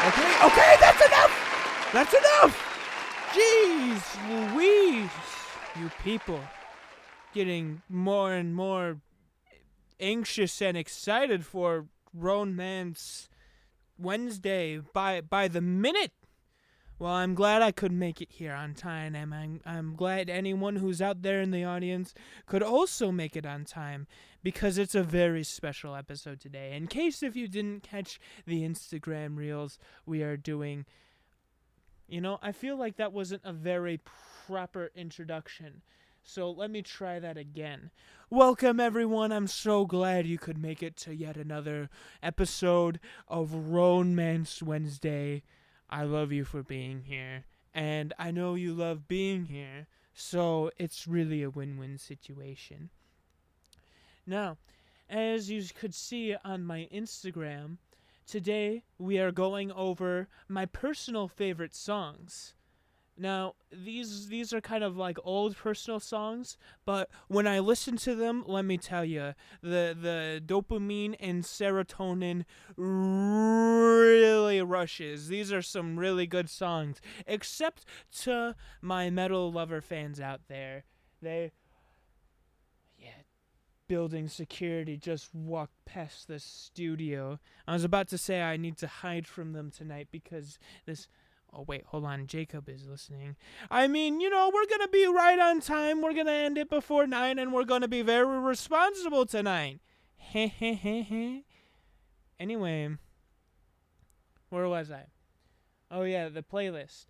Okay, that's enough! That's enough! Jeez Louise, you people. Getting more and more anxious and excited for Roanmance Wednesday by the minute. Well, I'm glad I could make it here on time, and I'm glad anyone who's out there in the audience could also make it on time, because it's a very special episode today. In case if you didn't catch the Instagram reels we are doing, I feel like that wasn't a very proper introduction, so let me try that again. Welcome, everyone. I'm so glad you could make it to yet another episode of Roanmance Wednesday. I love you for being here, and I know you love being here, so it's really a win-win situation. Now, as you could see on my Instagram, today we are going over my personal favorite songs. Now, these are kind of like old personal songs, but when I listen to them, let me tell you, the dopamine and serotonin really rushes. These are some really good songs, except to my metal lover fans out there. Building security just walked past the studio. I was about to say I need to hide from them tonight because this... Oh, wait, hold on. Jacob is listening. I mean, we're going to be right on time. We're going to end it before 9, and we're going to be very responsible tonight. Anyway, where was I? Oh, yeah, the playlist.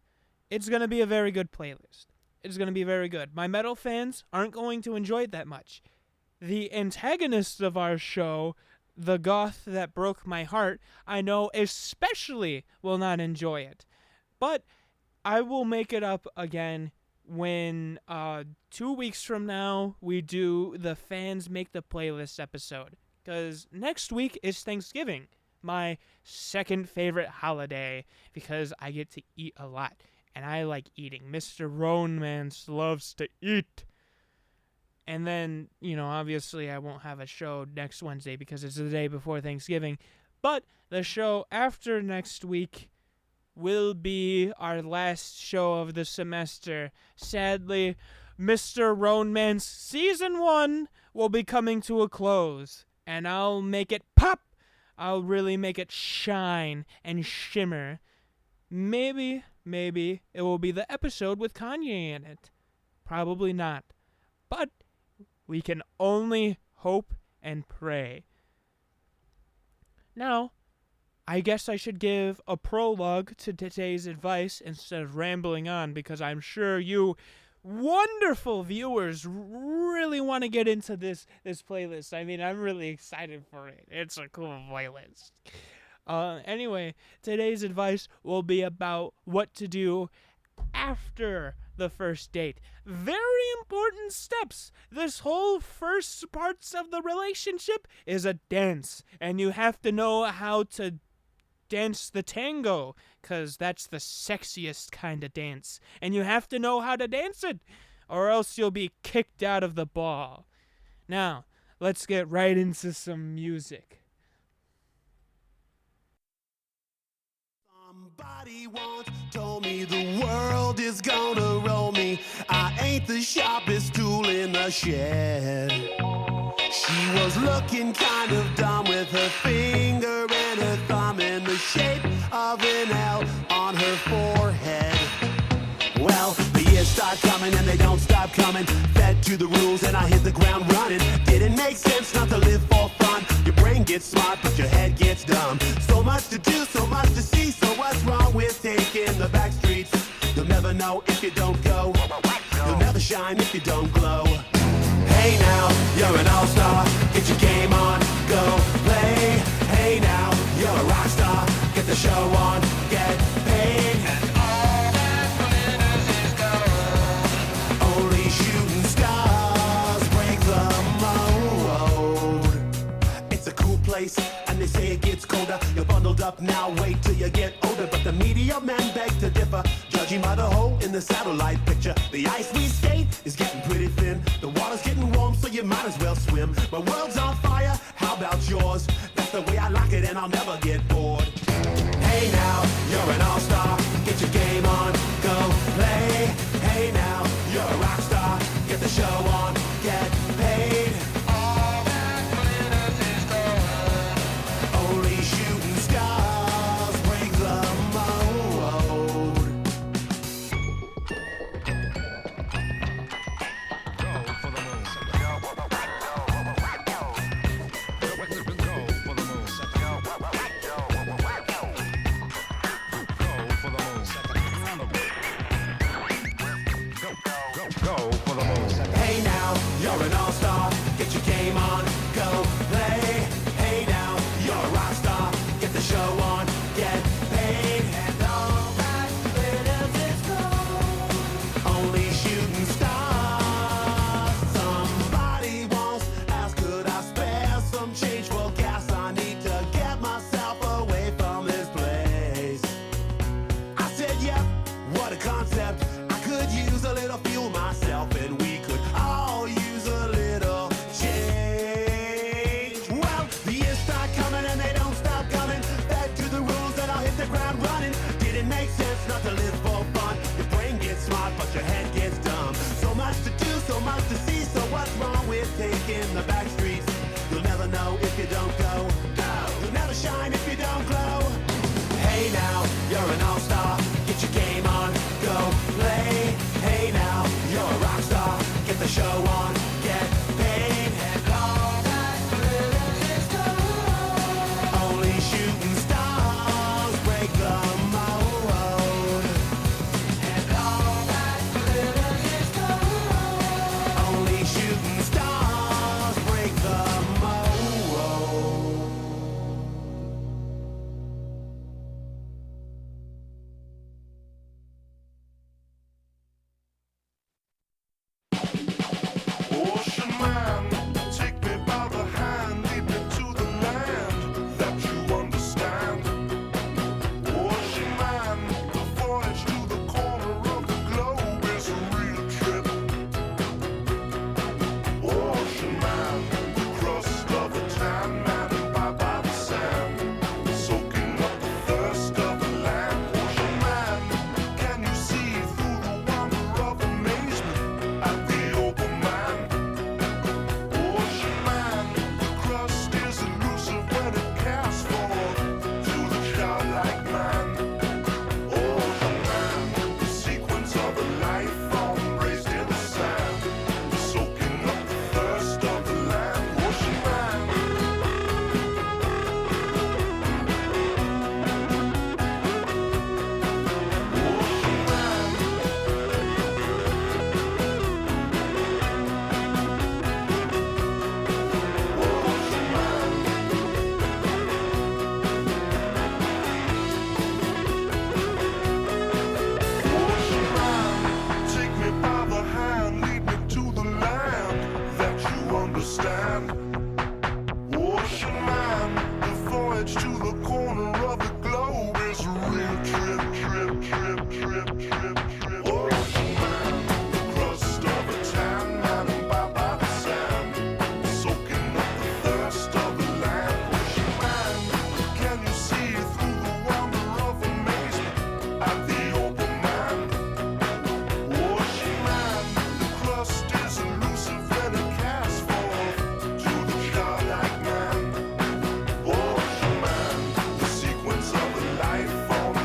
It's going to be a very good playlist. It's going to be very good. My metal fans aren't going to enjoy it that much. The antagonists of our show, the goth that broke my heart, I know especially will not enjoy it. But I will make it up again when 2 weeks from now we do the Fans Make the Playlist episode. Because next week is Thanksgiving, my second favorite holiday, because I get to eat a lot. And I like eating. Mr. Roanmance loves to eat. And then, obviously I won't have a show next Wednesday because it's the day before Thanksgiving. But the show after next week will be our last show of the semester. Sadly, Mr. Roanmance Season 1 will be coming to a close, and I'll make it pop. I'll really make it shine and shimmer. Maybe it will be the episode with Kanye in it. Probably not. But we can only hope and pray. Now, I guess I should give a prologue to today's advice instead of rambling on, because I'm sure you wonderful viewers really want to get into this playlist. I mean, I'm really excited for it. It's a cool playlist. Anyway, today's advice will be about what to do after the first date. Very important steps. This whole first parts of the relationship is a dance, and you have to know how to dance the tango, because that's the sexiest kind of dance, and you have to know how to dance it, or else you'll be kicked out of the ball. Now, let's get right into some music. Somebody once told me the world is gonna roll me. I ain't the sharpest tool in the shed. She was looking kind of dumb with her finger and her thumb in the shape of an L on her forehead. Well, the years start coming and they don't stop coming. Fed to the rules and I hit the ground running. Didn't make sense not to live for fun. Your brain gets smart but your head gets dumb. So much to do, so much to see. So what's wrong with taking the back streets? You'll never know if you don't go. You'll never shine if you don't glow. Hey now, you're an all-star. Get your game on, go play. Hey now, you're a rock star. Get the show on, get paid. And all that glitters is gold. Only shooting stars break the mold. It's a cool place, and they say it gets colder. You're bundled up now, wait till you get older. But the media men beg to differ, judging by the hole in the satellite picture. The ice we skate is getting pretty thin. The water's getting warm, so you might as well swim. My world's on fire, how about yours? That's the way I like it, and I'll never get bored. Hey now, you're an all-star. Get your game on, go play. Hey now, you're a rock star. Get the show on, get paid. And all that glitters is gold. Only shooting stars. Somebody once asked, could I spare some change for gas? I need to get myself away from this place. I said, yep, what a concept. I could use a little fuel myself, and we could all use a little change. Well, the years start coming and they don't stop coming. Back to the rules and I'll hit the ground running. Didn't make sense not to live for fun. Your brain gets smart but your head gets dumb. So much to do, so much to see. So what's wrong with taking the back streets? You'll never know if you don't go. You'll never shine if you don't glow. Hey now, you're an all-star. Get your game on, go play. Hey now, you're a rock star. Get the show on, get paid. And all that glitters is gold. Only shooting stars break the mold. And all that glitters is gold. Only shooting stars break the mold. Ocean man, take me by the hand, lead me to the land that you understand. Ocean man, the voyage to the corner of the globe is a real trip. Ocean man, the crust of the tan man, and by the sand, soaking up the thirst of the land. Ocean man, can you see through the wonder of amazement at the open man? Ocean man, the crust is elusive when it casts forth to the childlike man. Ocean man, the sequence of a life form raised in the sand, soaking up the thirst of the land. Ocean man. Ocean man. Ocean man. Ocean man, take me by the hand, lead me to the land that you understand. Ocean man, the voyage to the corner of the globe is a real trip, trip, trip, trip, trip, trip. Ocean man, the crust of a tan man, and by the sand, soaking up the thirst of the land. Ocean man, can you see through the wonder of amazement at the open man? Ocean man, the crust is elusive when it casts forth to the childlike man. Ocean man, the sequence of a life form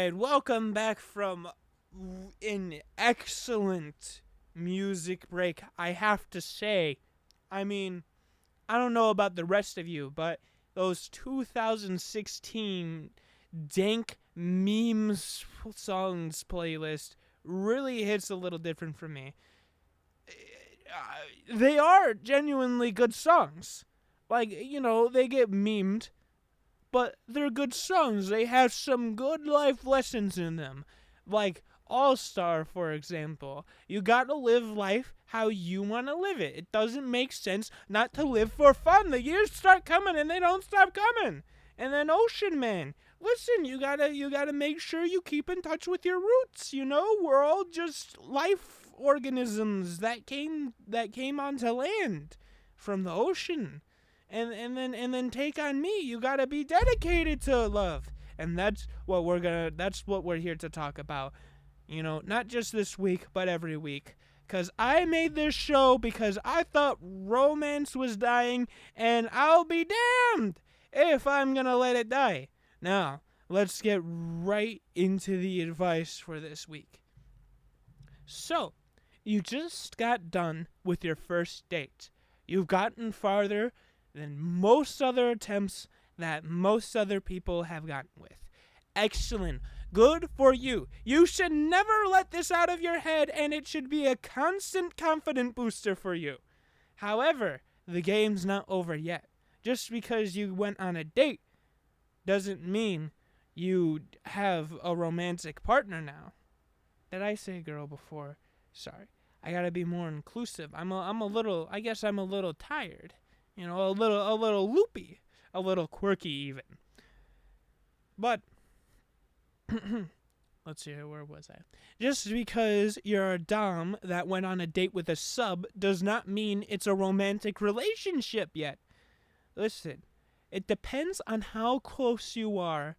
right, welcome back from an excellent music break, I have to say. I mean, I don't know about the rest of you, but those 2016 dank memes songs playlist really hits a little different for me. They are genuinely good songs. Like, they get memed, but they're good songs. They have some good life lessons in them. Like All Star, for example. You gotta live life how you wanna live it. It doesn't make sense not to live for fun. The years start coming and they don't stop coming. And then Ocean Man. Listen, you gotta make sure you keep in touch with your roots. We're all just life organisms that came onto land from the ocean. And then take on me. You gotta be dedicated to love. And that's what we're here to talk about. Not just this week, but every week. 'Cause I made this show because I thought romance was dying, and I'll be damned if I'm gonna let it die. Now, let's get right into the advice for this week. So, you just got done with your first date. You've gotten farther than most other attempts that most other people have gotten with. Excellent. Good for you. You should never let this out of your head, and it should be a constant confidence booster for you. However, the game's not over yet. Just because you went on a date doesn't mean you have a romantic partner now. Did I say girl before? Sorry. I gotta be more inclusive. I'm a little tired. A little loopy. A little quirky even. But, let's see, where was I? Just because you're a dom that went on a date with a sub does not mean it's a romantic relationship yet. Listen, it depends on how close you are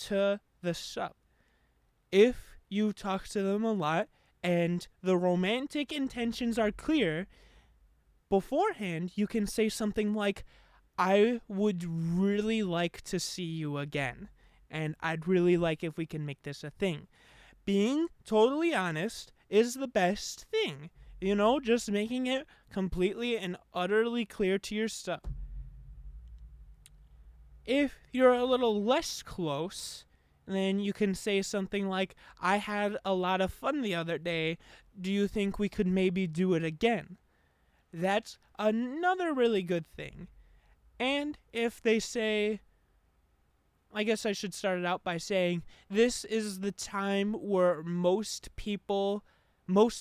to the sub. If you talk to them a lot and the romantic intentions are clear, beforehand you can say something like, I would really like to see you again, and I'd really like if we can make this a thing. Being totally honest is the best thing. Just making it completely and utterly clear to your sub. If you're a little less close, then you can say something like, I had a lot of fun the other day. Do you think we could maybe do it again? That's another really good thing. And if they say, I guess I should start it out by saying, this is the time where most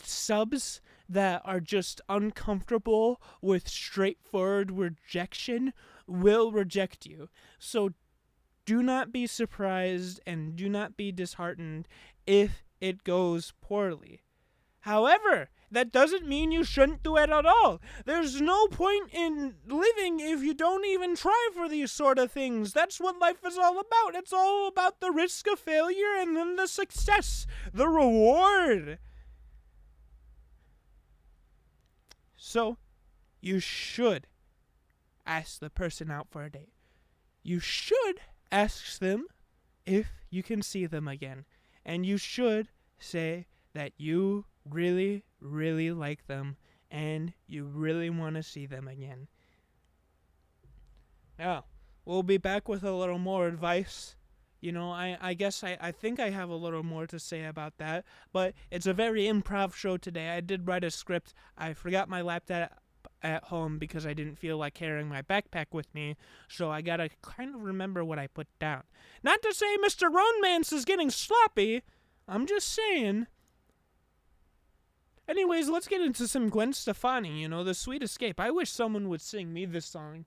subs that are just uncomfortable with straightforward rejection will reject you. So do not be surprised and do not be disheartened if it goes poorly. However, that doesn't mean you shouldn't do it at all. There's no point in living if you don't even try for these sort of things. That's what life is all about. It's all about the risk of failure and then the success, the reward. So, you should ask the person out for a date. You should ask them if you can see them again. And you should say that you really, really like them and you really want to see them again. Now, we'll be back with a little more advice. I guess I think I have a little more to say about that, but it's a very improv show today. I did write a script. I forgot my laptop at home because I didn't feel like carrying my backpack with me, so I gotta kind of remember what I put down. Not to say Mr. Roanmance is getting sloppy, I'm just saying. Anyways, let's get into some Gwen Stefani, The Sweet Escape. I wish someone would sing me this song,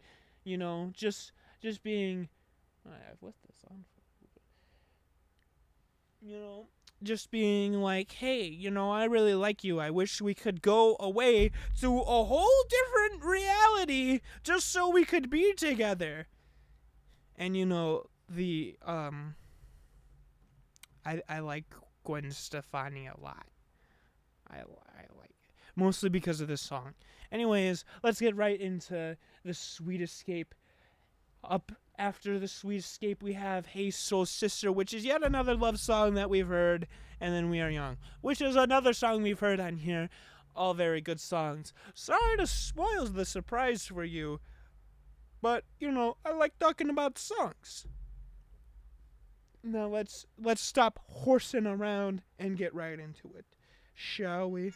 just being, what's this song for? Just being like, hey, I really like you. I wish we could go away to a whole different reality just so we could be together. And I like Gwen Stefani a lot. I like it. Mostly because of this song. Anyways, let's get right into The Sweet Escape. Up after the Sweet Escape, we have Hey Soul Sister, which is yet another love song that we've heard, and then We Are Young, which is another song we've heard on here. All very good songs. Sorry to spoil the surprise for you, but, I like talking about songs. Now let's stop horsing around and get right into it, shall we?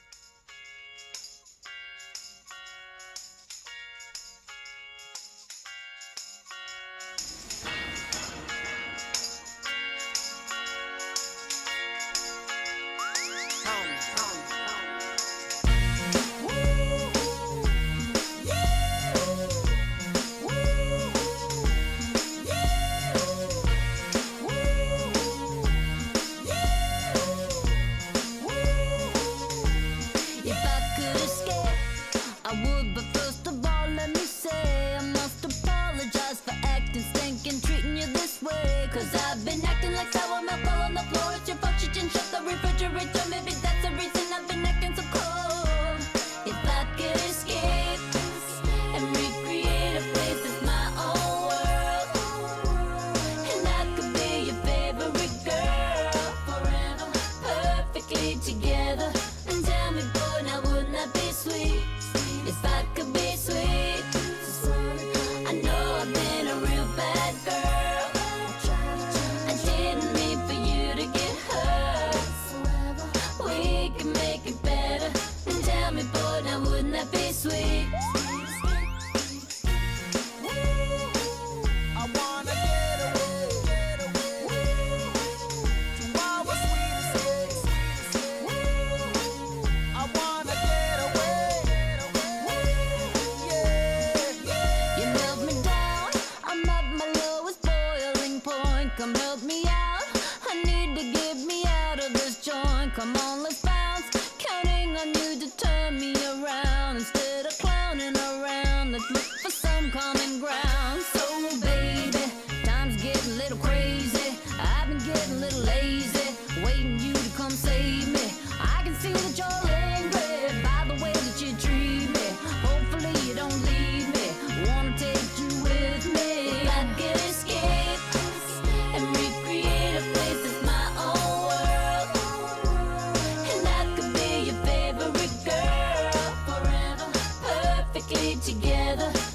Together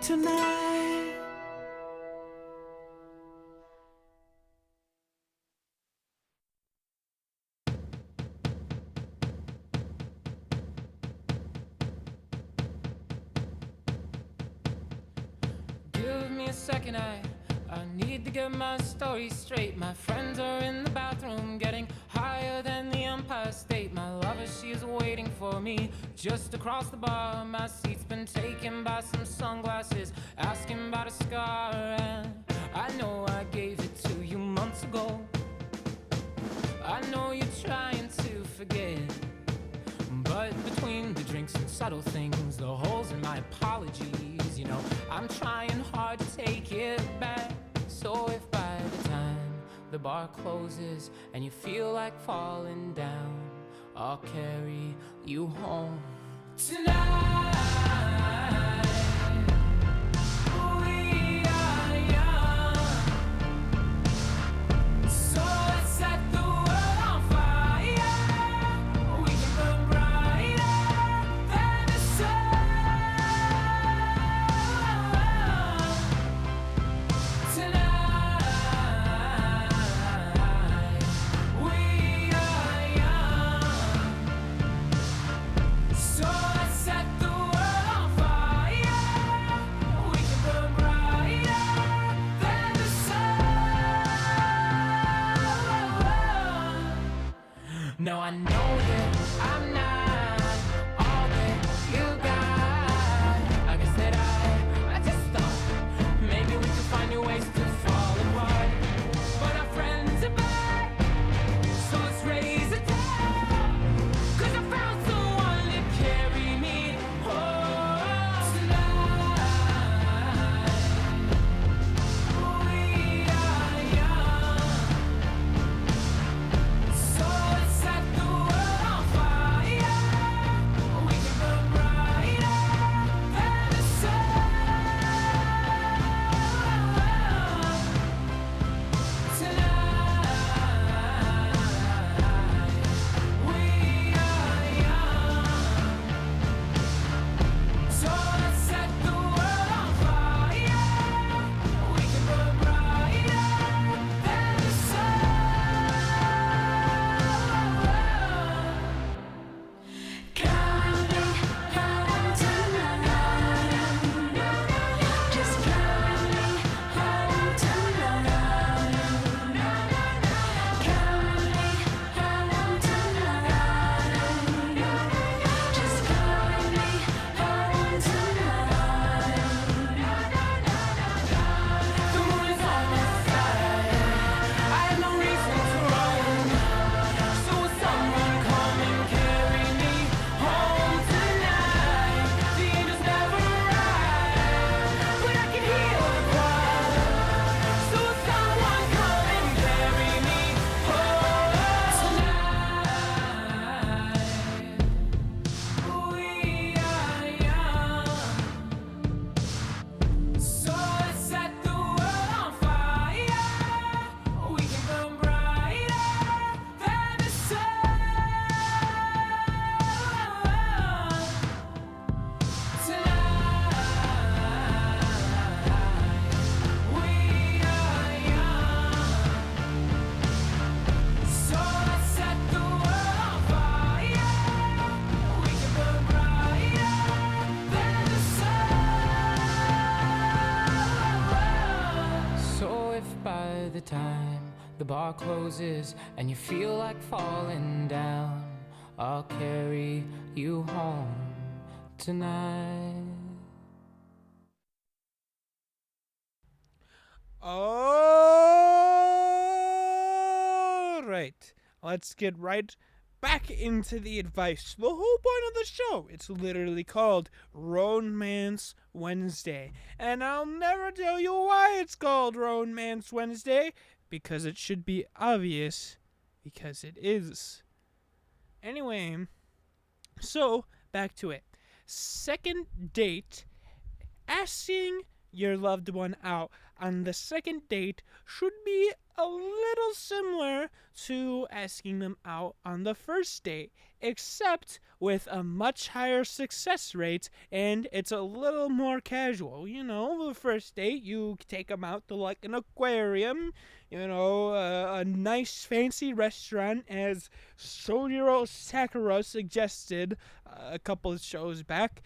tonight. Give me a second, I need to get my story straight. My friends are in the bathroom getting higher than the Empire State. My lover, she is waiting for me just across the bar. My seat's been taken by some sunglasses, asking about a scar. And I know I gave it to you months ago. I know you're trying to forget, but between the drinks and subtle things, the holes in my apologies, you know, I'm trying hard to take it back. So if by the time the bar closes and you feel like falling down, I'll carry you home tonight. We are young, so let's set the world on fire. We can burn brighter than the sun tonight. We are young, so let's set the world on fire. We can burn brighter than the sun. Now I know that I'm not all that you got. I guess that I just thought maybe we could find new ways to fall apart. But our friends are back, so let's raise it down. 'Cause I found someone to carry me home tonight. We are young, so let's set the world on fire. We can burn brighter than the sun tonight. We are young, so let's set the world on fire. We can burn brighter than the sun. Counting home tonight, just counting home tonight. Counting home tonight, just counting home tonight. The moon is on my side, I have no reason to run. So will someone come and carry me home tonight? The angels never arrive, but I can hear the choir. So will someone come and carry me home tonight? We are young, so let's set the world on fire. We can burn brighter than the sun tonight. We are young, so let's set the world on fire. We can burn brighter than the sun. So if by the time the bar closes and you feel like falling down, I'll carry you home tonight. All right, let's get right back into the advice. The whole point of the show, it's literally called Roanmance Wednesday. And I'll never tell you why it's called Roanmance Wednesday, because it should be obvious, because it is. Anyway, so back to it. Second date, asking your loved one out on the second date should be a little similar to asking them out on the first date, except with a much higher success rate, and it's a little more casual. The first date, you take them out to like an aquarium, a nice fancy restaurant, as Soyuro Sakura suggested a couple of shows back.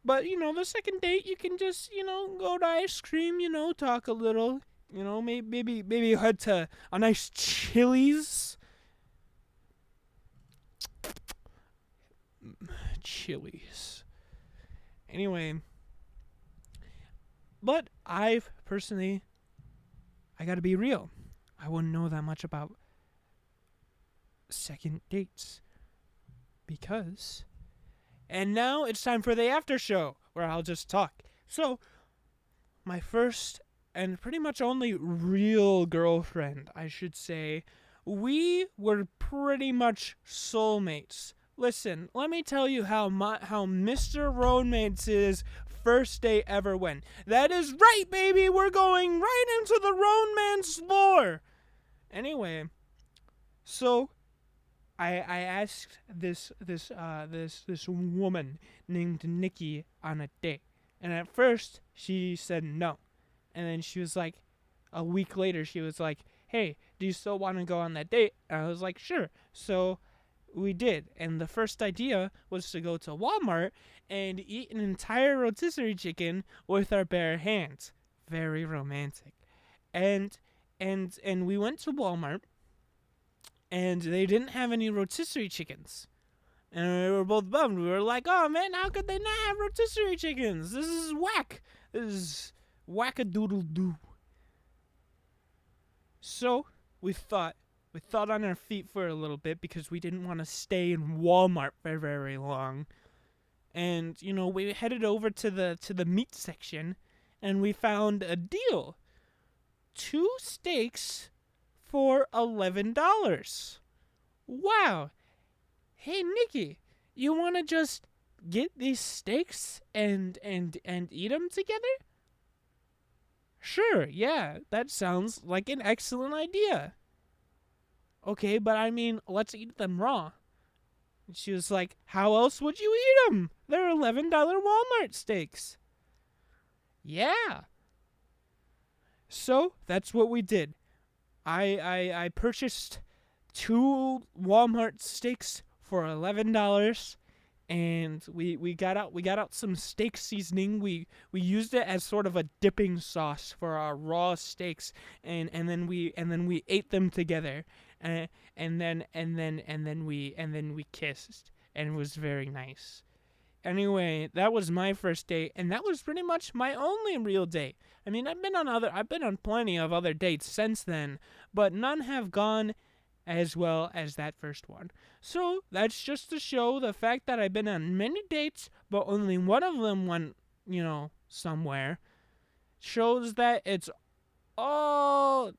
But, the second date, you can just, go to ice cream, talk a little, maybe head to a nice Chili's. Chili's. Anyway, but I gotta be real. I wouldn't know that much about second dates because... And now it's time for the after show, where I'll just talk. So, my first and pretty much only real girlfriend, I should say, we were pretty much soulmates. Listen, let me tell you how Mr. Roanmance's first date ever went. That is right, baby! We're going right into the Roanmance lore! Anyway, so... I asked this woman named Nikki on a date, and at first she said no, and then she was like, a week later she was like, "Hey, do you still want to go on that date?" And I was like, "Sure." So we did, and the first idea was to go to Walmart and eat an entire rotisserie chicken with our bare hands. Very romantic, and we went to Walmart. And they didn't have any rotisserie chickens. And we were both bummed. We were like, oh man, how could they not have rotisserie chickens? This is whack. This is whack-a-doodle-doo. So, we thought on our feet for a little bit because we didn't want to stay in Walmart for very long. And, we headed over to the meat section and we found a deal. 2 steaks for $11. Wow. Hey, Nikki, you want to just get these steaks and eat them together? Sure, yeah, that sounds like an excellent idea. Okay, but I mean, let's eat them raw. And she was like, how else would you eat them? They're $11 Walmart steaks. Yeah. So, that's what we did. I purchased 2 Walmart steaks for $11, and we got out some steak seasoning. We used it as sort of a dipping sauce for our raw steaks, and then we ate them together, and then we kissed, and it was very nice. Anyway, that was my first date, and that was pretty much my only real date. I mean, I've been on plenty of other dates since then, but none have gone as well as that first one. So, that's just to show the fact that I've been on many dates, but only one of them went, somewhere. Shows that it's not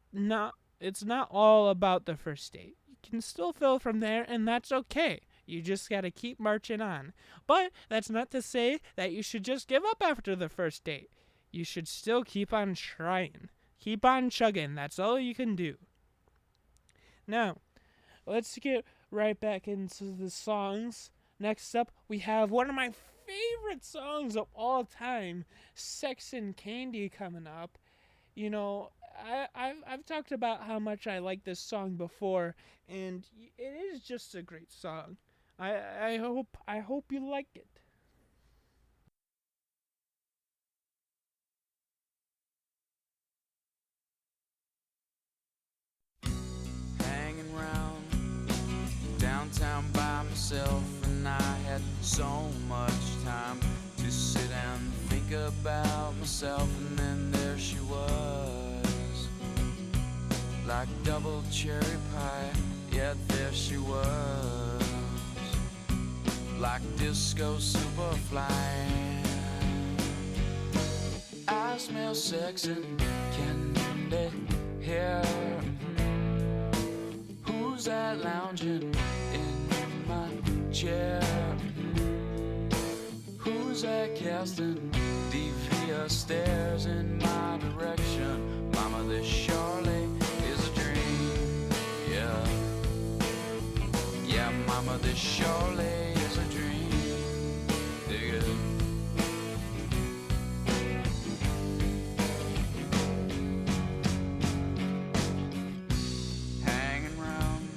all about the first date. You can still fill from there, and that's okay. You just gotta keep marching on. But that's not to say that you should just give up after the first date. You should still keep on trying. Keep on chugging. That's all you can do. Now, let's get right back into the songs. Next up, we have one of my favorite songs of all time, Sex and Candy, coming up. I've talked about how much I like this song before, and it is just a great song. I hope you like it. Hanging around downtown by myself, and I had so much time to sit and think about myself, and then there she was, like double cherry pie. Yeah, there she was, like disco superfly. I smell sex and candy here. Who's that lounging in my chair? Who's that casting DVR? stares in my direction. Mama, this surely is a dream. Yeah. Yeah, mama, this surely is a dream. Dig it. Hanging round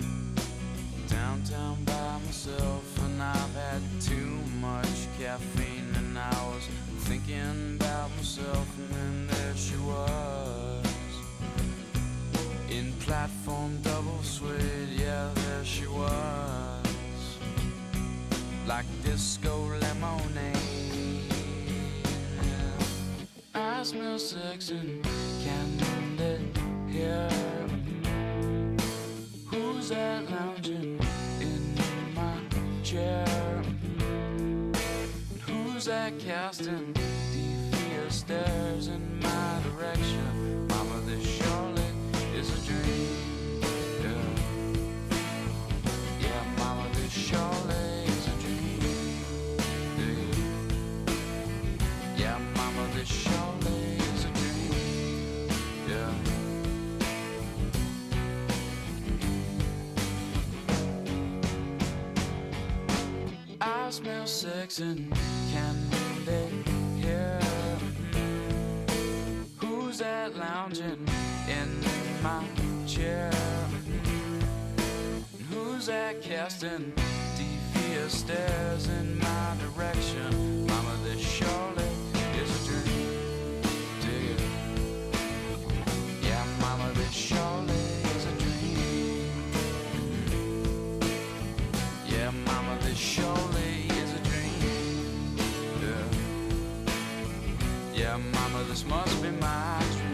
downtown by myself, and I've had too much caffeine, and I was thinking about myself, and then there she was in platform double suede. Yeah, there she was, like disco lemonade. I smell sex and candy here. Who's that lounging in my chair? Who's that casting devious stares in my direction? Mama, this surely is a dream. Yeah, yeah, mama, this surely is a dream. Yeah, yeah, mama, this surely is a dream. Yeah. I smell sex and candy here. Who's that lounging in my chair? Who's that casting devious stares in my direction? Mama, this surely is a dream. Dig it. Yeah, mama, this surely is a dream. Yeah, mama, this surely is a dream. Yeah, yeah, mama, this must be my dream.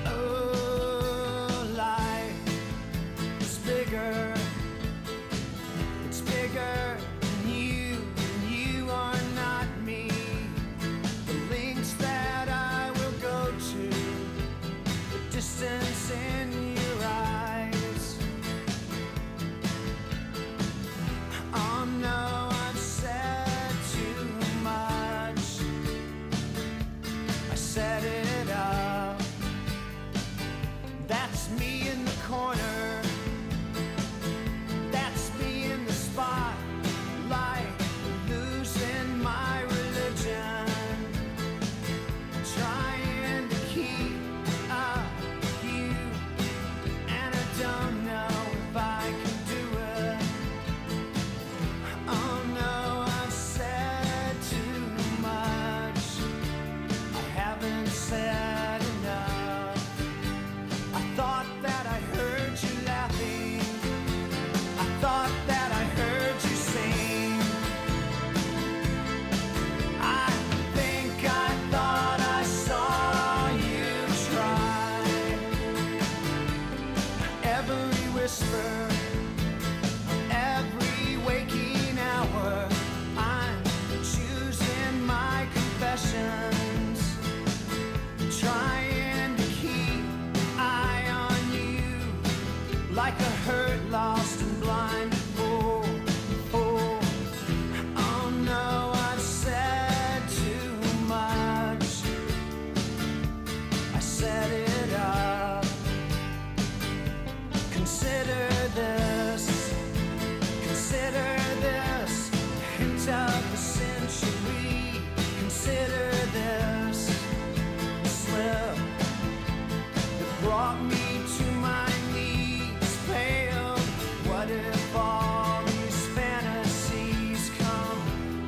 Oh, life is bigger. It's bigger than you are not me. The links that I will go to, the distance in your eyes. Oh no, I've said too much. I set it up. That's me in the corner. That's me in the spotlight, losing my religion, trying to keep up with you, and I don't know if I can do it. Oh no, I've said too much. I haven't said enough. I thought that I heard you laughing. I thought that I heard you sing. I think I thought I saw you try. Every whisper, every waking hour, I'm choosing my confessions, trying to keep eye on you, like a hurt, lost and blind. Oh, oh, oh no, I've said too much. I set it up. Consider this, consider this, hint of the century. Consider this slip that brought me to my knees, pale. What if all these fantasies come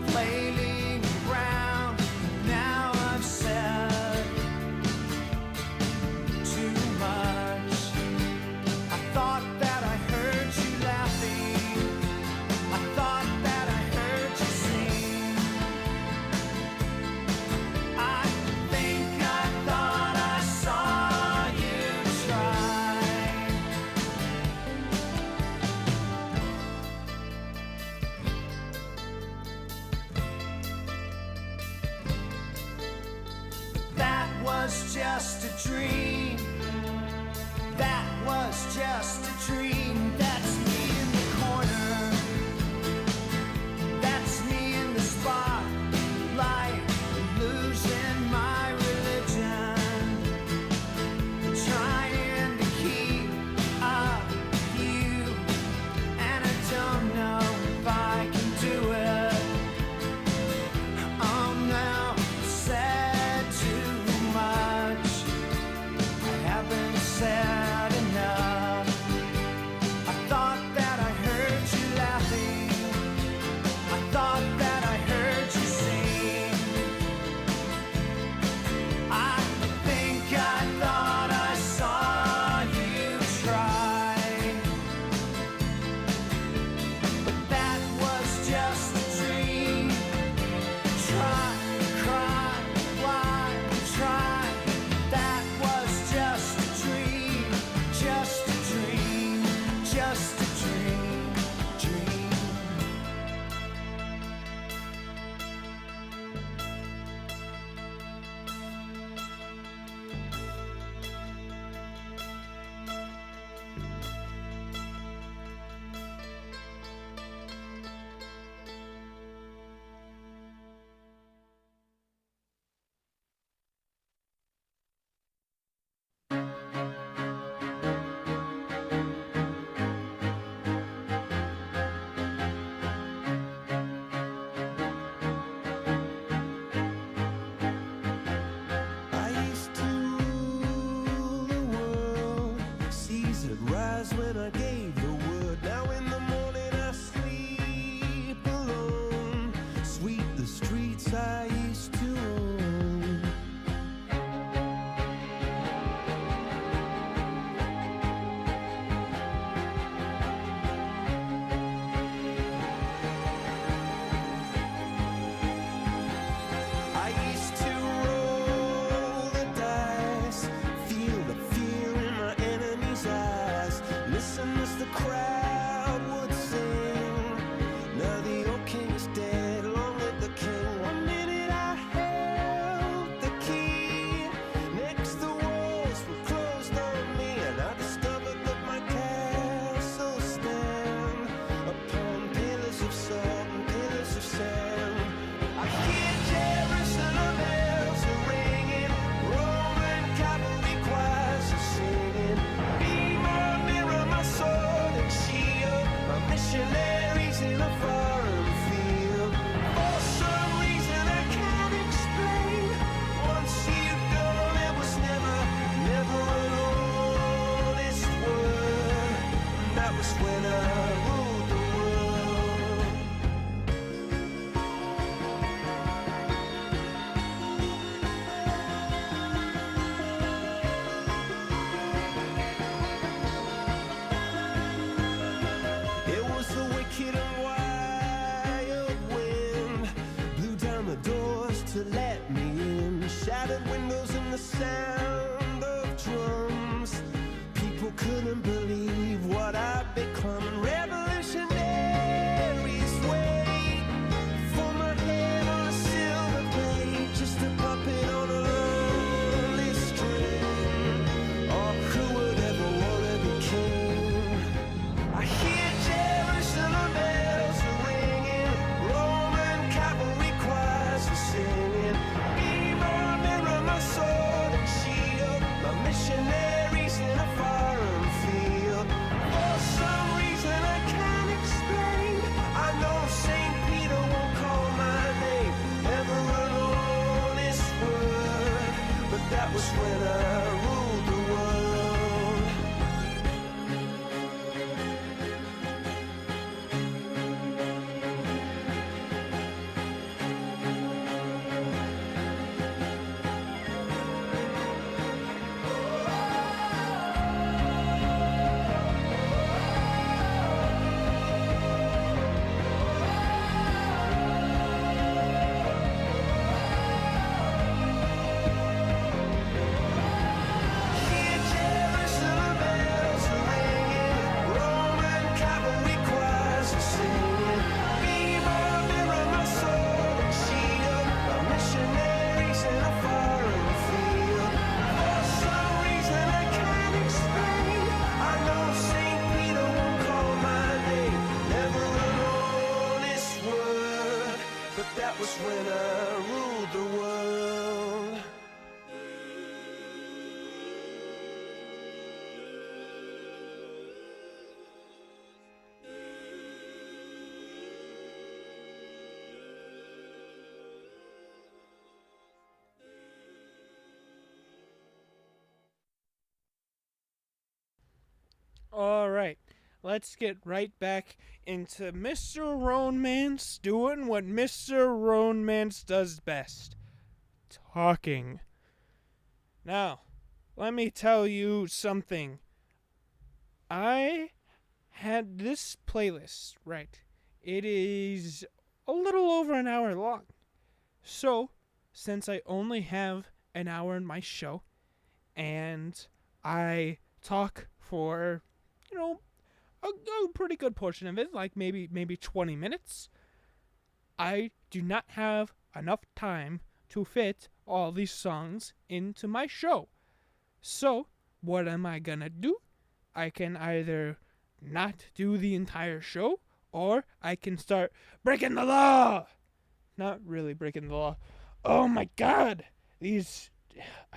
flailing around? Now I've said too much. I thought that I heard you laughing. I thought that I heard you sing. I think I thought I saw you try. just a dream. That was just a dream. That's me in the corner. That's me in the spotlight, losing my religion, trying to keep up with you, and I don't know if I can do it. Oh no, said too much. I haven't said enough. I thought that I heard you laughing. I thought that I heard you sing. I think I thought I saw you try, but that was just a dream. Try, cry, why try? That was just a dream, just a dream, just a dream, dream. I used to rule the world. Seas would rise when I gave the word. Now in the morning I sleep alone. Sweep the streets I used to own. I used to roll the dice, feel the fear in my enemy's eyes, listen as the crowd would sing. Now the old king is dead, long live the king. One minute I held the key, next the walls were closed on me, and I discovered that my castle stand upon pillars of salt and pillars of sand. I hear Jerusalem bells are ringing, Roman cavalry choirs are singing. Be my mirror, my sword and shield, my missionaries in a foreign field. For some reason I can't explain, once you've gone it was never, never an honest word. That was when I ruled the world. It was the wicked and wild wind, blew down the doors to let me in, shattered windows and the sound of drums. People couldn't believe what I'd become, and red All right, let's get right back into Mr. Roanmance doing what Mr. Roanmance does best, talking. Now, let me tell you something. I had this playlist, right? It is a little over an hour long. So, since I only have an hour in my show, and I talk for, a pretty good portion of it, like maybe 20 minutes, I do not have enough time to fit all these songs into my show. So, what am I gonna do? I can either not do the entire show, or I can start breaking the law. Not really breaking the law. Oh my god! I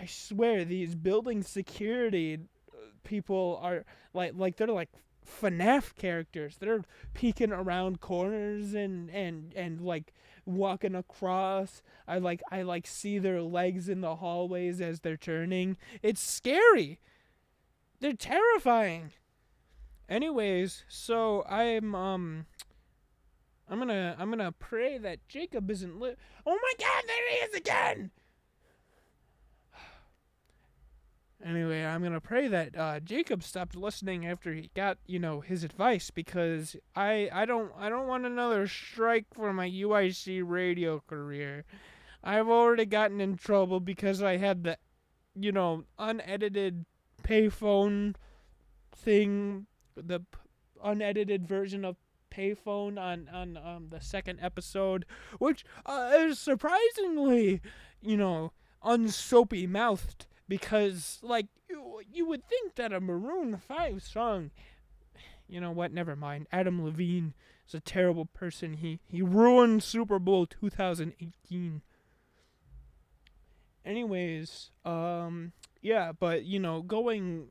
swear, these building security people are they're like FNAF characters. They're peeking around corners and like walking across. I see their legs in the hallways as they're turning. It's scary. They're terrifying. Anyways, so I'm gonna pray that Jacob isn't Oh my god, there he is again! Anyway, I'm gonna pray that Jacob stopped listening after he got, his advice, because I don't want another strike for my UIC radio career. I've already gotten in trouble because I had the, unedited payphone thing, the unedited version of payphone on the second episode, which is surprisingly, unsoapy mouthed, because you would think that a Maroon 5 song, you know what, never mind. Adam Levine is a terrible person. He ruined Super Bowl 2018. Anyways, yeah, but going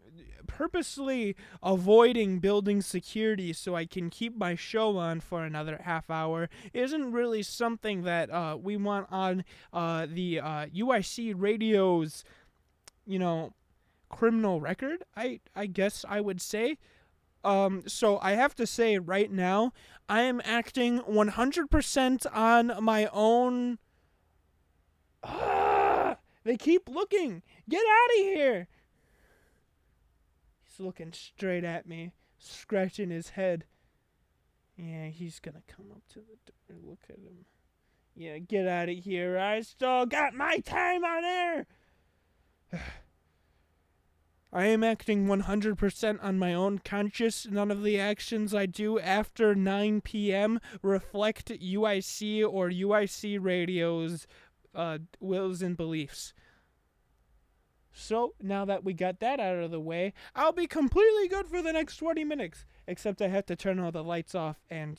purposely avoiding building security so I can keep my show on for another half hour isn't really something that we want on the UIC radio's criminal record, I guess I would say. So I have to say right now, I am acting 100% on my own. They keep looking. Get out of here. He's looking straight at me, scratching his head. Yeah, he's gonna come up to the door. Look at him. Yeah, get out of here. I still got my time on air. I am acting 100% on my own conscience. None of the actions I do after 9 p.m. reflect UIC or UIC radio's wills and beliefs. So, now that we got that out of the way, I'll be completely good for the next 20 minutes. Except I have to turn all the lights off and,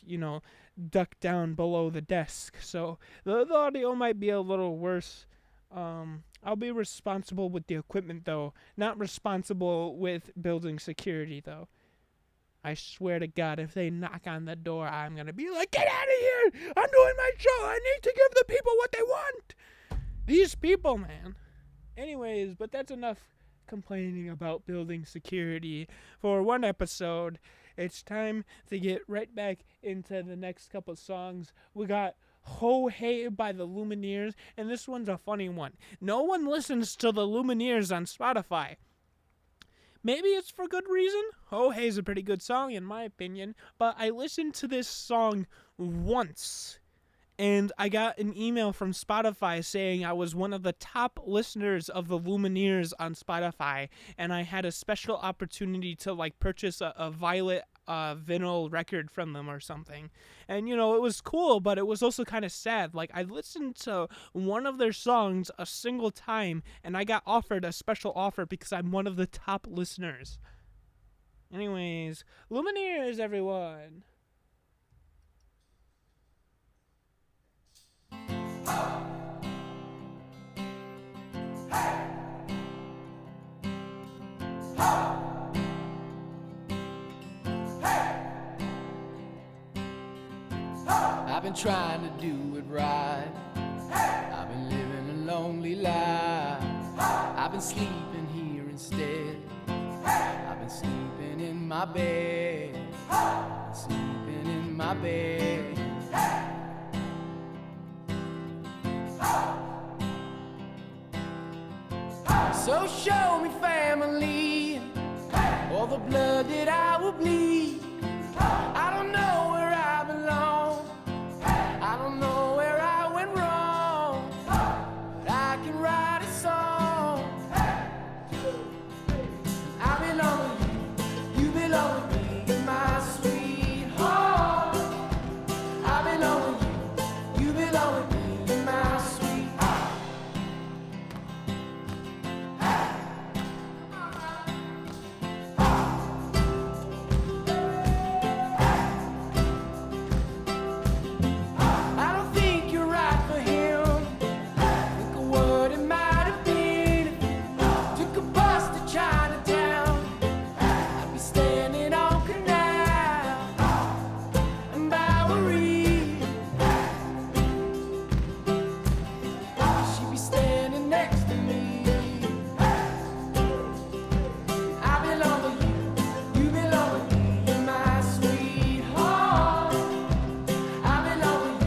duck down below the desk. So, the audio might be a little worse. I'll be responsible with the equipment, though. Not responsible with building security, though. I swear to God, if they knock on the door, I'm gonna be like, get out of here! I'm doing my show! I need to give the people what they want! These people, man. Anyways, but that's enough complaining about building security for one episode. It's time to get right back into the next couple songs. We got Ho Hey by the Lumineers, and this one's a funny one. No one listens to the Lumineers on Spotify. Maybe it's for good reason. Ho Hey's a pretty good song in my opinion, but I listened to this song once, and I got an email from Spotify saying I was one of the top listeners of the Lumineers on Spotify, and I had a special opportunity to purchase a Violet vinyl record from them or something. And it was cool, but it was also kind of sad. I listened to one of their songs a single time, and I got offered a special offer because I'm one of the top listeners. Anyways, Lumineers, everyone. I've been trying to do it right. I've been living a lonely life. I've been sleeping here instead. I've been sleeping in my my bed, sleeping in my bed. So show me family, all the blood that I will bleed. I don't know where I belong, I don't know where I went wrong, but I can write a song. I belong with you, you belong with me, my sweetheart. I belong with you, you belong with me, my sweetheart. I don't think you're right for him. Think of what it might have been if you took a bus to Chinatown. I'd be standing on Canal and Bowery. She'd be standing next to me. I belong with you, you belong with me, my sweetheart. I belong with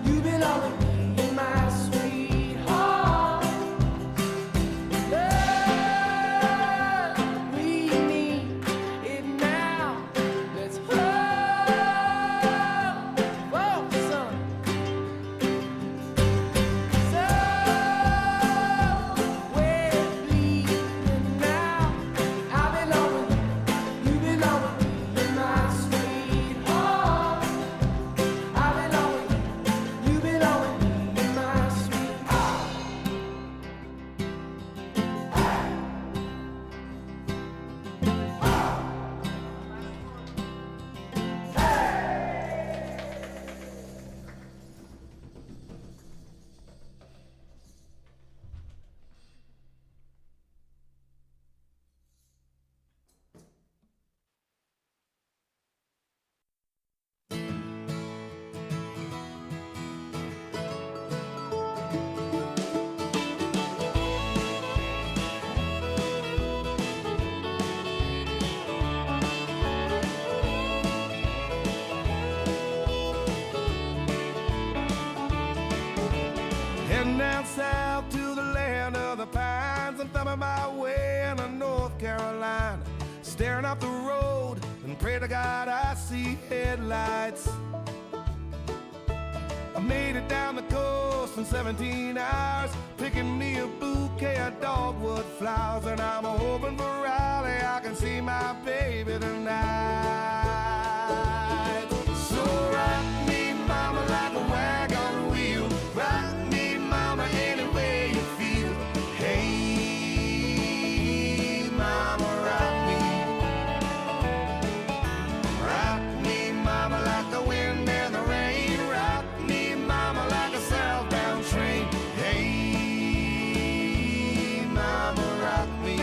you, you belong with me, my sweetheart. Love, we need it now. Let's hold, whoa, son. So we're bleeding now. I belong with you, you belong with me, my sweetheart. I belong with you, you belong with me, my sweetheart. Heading down south to the land of the pines. I'm thumbing my way into North Carolina, staring up the road and pray to God I see headlights. I made it down the coast in 17 hours, picking me a bouquet of dogwood flowers, and I'm hoping for Raleigh I can see my baby tonight. So rock me, mama, like a wagon wheel. Rock me, mama, any way you feel. Hey, mama, rock me. Rock me, mama, like the wind and the rain. Rock me, mama, like a southbound train. Hey, mama, rock me.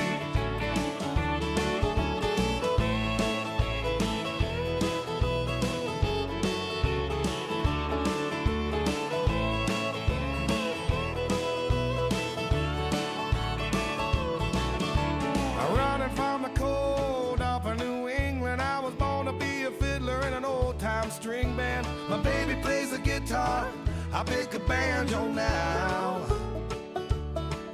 Running from the cold off of New England, I was born to be a fiddler in an old-time string band. My baby plays the guitar, I pick a banjo now.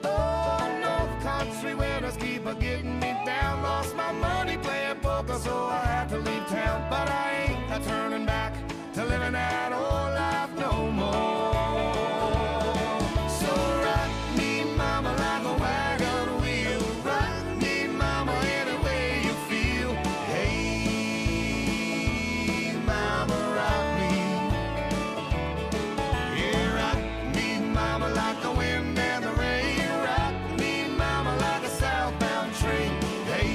Oh, North Country winters keep a getting me down. Lost my money playing poker, so I had to leave town. But I ain't a turning back to living that old life no more. So rock me, mama, like a wagon wheel. Rock me, mama, any way you feel. Hey, mama, rock me. Yeah, rock me, mama, like the wind and the rain. Rock me, mama, like a southbound train. Hey,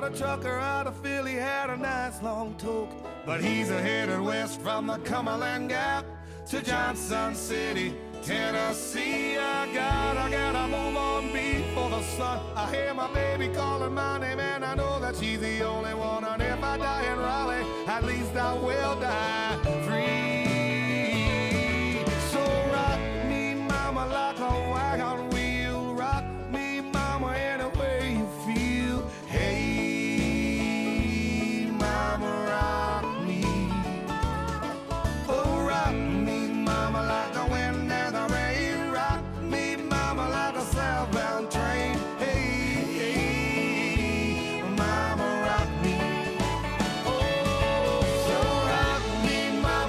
thought a trucker out of Philly had a nice long talk, but he's headed west from the Cumberland Gap to Johnson City, Tennessee. I gotta move on before the sun. I hear my baby calling my name, and I know that she's the only one. And if I die in Raleigh, at least I will die free. So rock me, mama, like a wagon wheel. Rock me, mama, any way you feel. Hey, mama, rock me. Oh, rock me, mama, like the wind and the rain. Rock me, mama, like a southbound train. Hey, mama, rock me. Oh, so rock me, mama.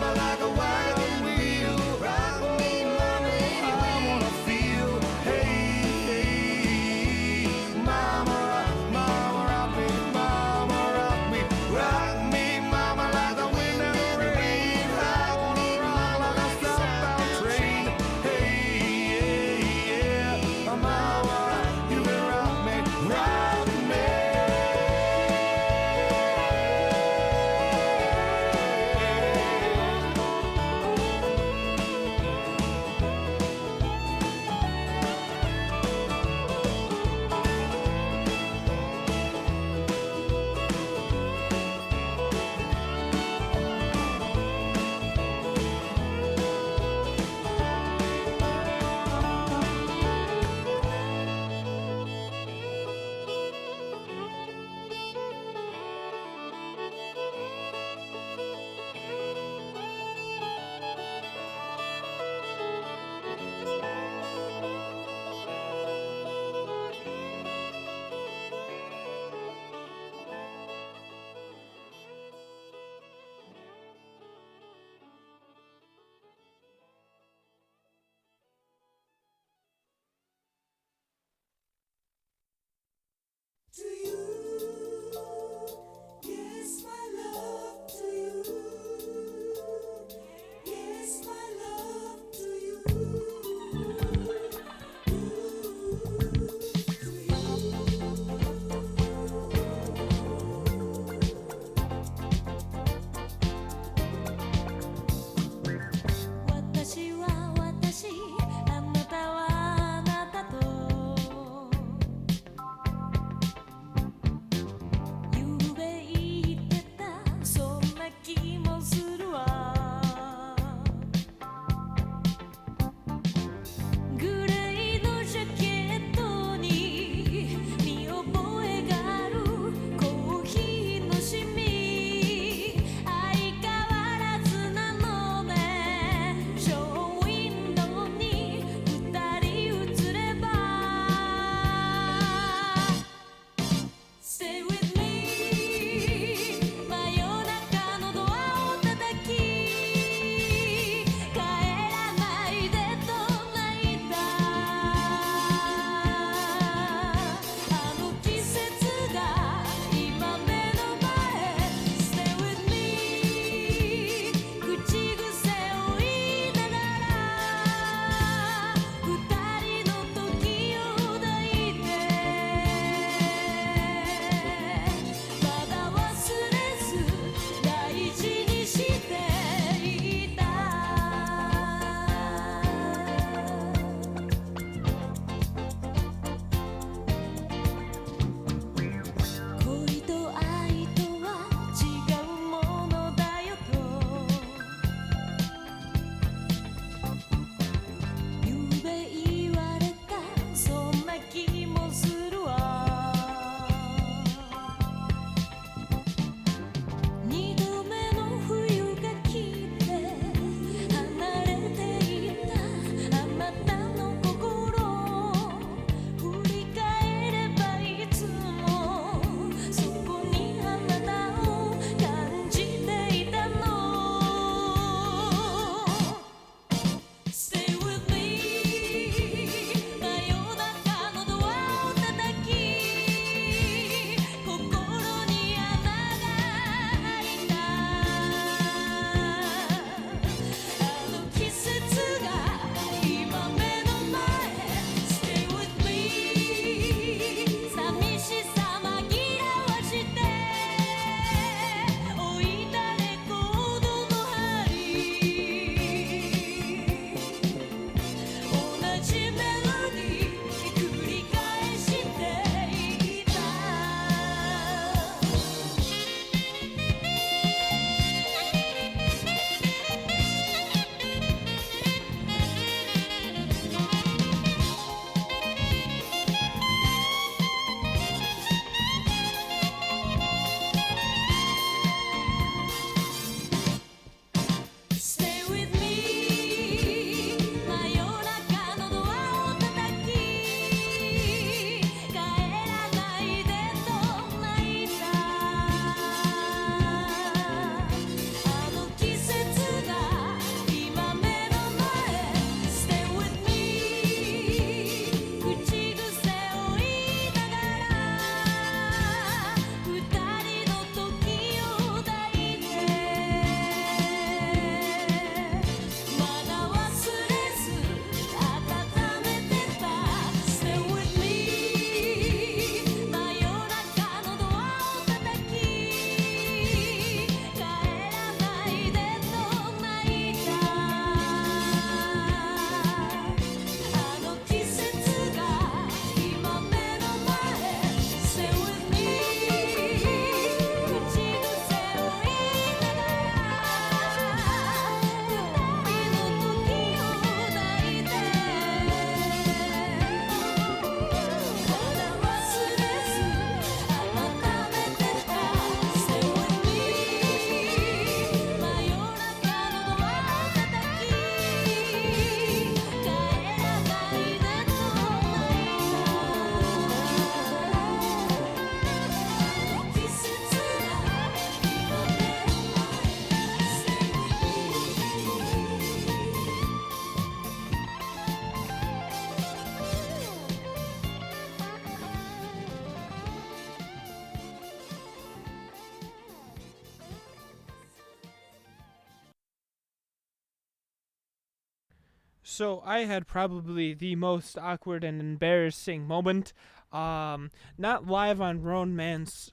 So I had probably the most awkward and embarrassing moment. Not live on Roanmance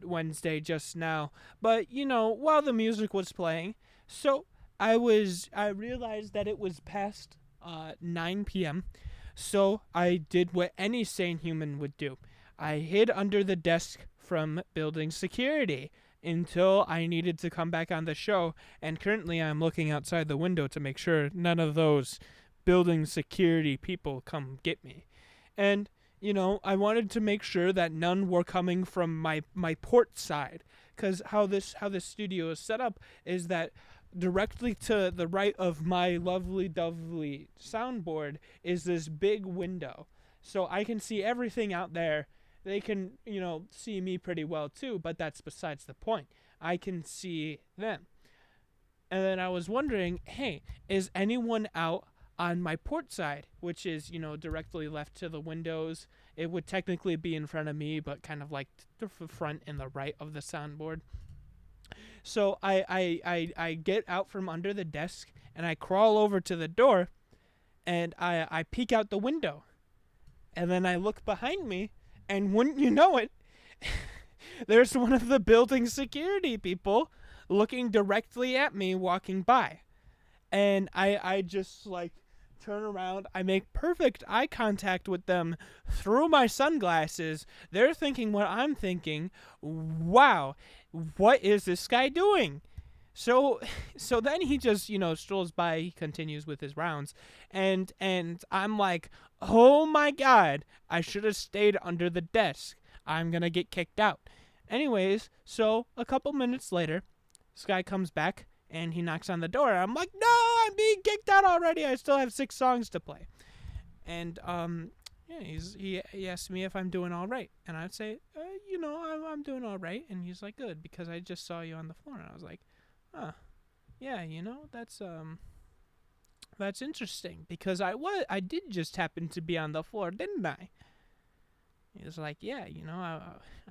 Wednesday just now, but while the music was playing. So I realized that it was past 9 p.m. So I did what any sane human would do. I hid under the desk from building security until I needed to come back on the show, and currently I'm looking outside the window to make sure none of those building security people come get me. And I wanted to make sure that none were coming from my port side, cuz how this studio is set up is that directly to the right of my lovely dovely soundboard is this big window. So I can see everything out there. They can, see me pretty well too, but that's besides the point. I can see them. And then I was wondering, hey, is anyone out on my port side, which is, directly left to the windows? It would technically be in front of me, but kind of like the front and the right of the soundboard. So I get out from under the desk and I crawl over to the door and I peek out the window. And then I look behind me, and wouldn't you know it, there's one of the building security people looking directly at me walking by. And I just turn around. I make perfect eye contact with them through my sunglasses. They're thinking what I'm thinking. Wow, what is this guy doing? So then he just, strolls by, he continues with his rounds, and I'm like, oh my god, I should have stayed under the desk. I'm gonna get kicked out. Anyways, so a couple minutes later, this guy comes back, and he knocks on the door. I'm like, no, I'm being kicked out already. I still have 6 songs to play. And, he asked me if I'm doing all right. And I'd say, I'm doing all right. And he's like, good, because I just saw you on the floor. And I was like, yeah, that's interesting, because I did just happen to be on the floor, didn't I? He was like, yeah,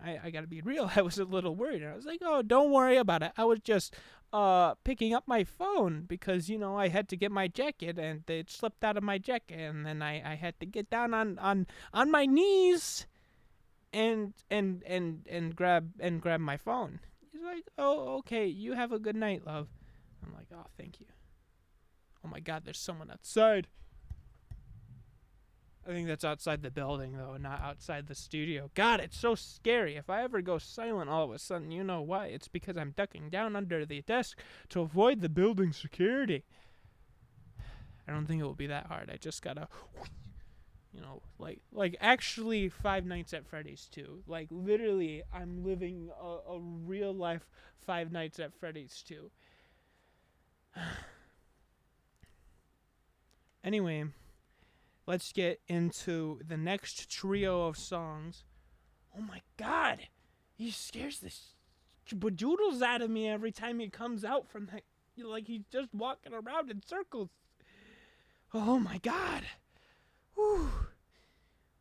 I gotta be real. I was a little worried. And I was like, oh, don't worry about it. I was just picking up my phone because, I had to get my jacket and it slipped out of my jacket, and then I had to get down on my knees and grab my phone. He's like, oh, okay, you have a good night, love. I'm like, oh, thank you. Oh my god, there's someone outside. I think that's outside the building, though, not outside the studio. God, it's so scary. If I ever go silent all of a sudden, you know why. It's because I'm ducking down under the desk to avoid the building security. I don't think it will be that hard. I just gotta, actually Five Nights at Freddy's 2. Like, literally, I'm living a real life Five Nights at Freddy's 2. Anyway, let's get into the next trio of songs. Oh my god, he scares the bejoodles out of me every time he comes out from that. Like he's just walking around in circles. Oh my god. Whew.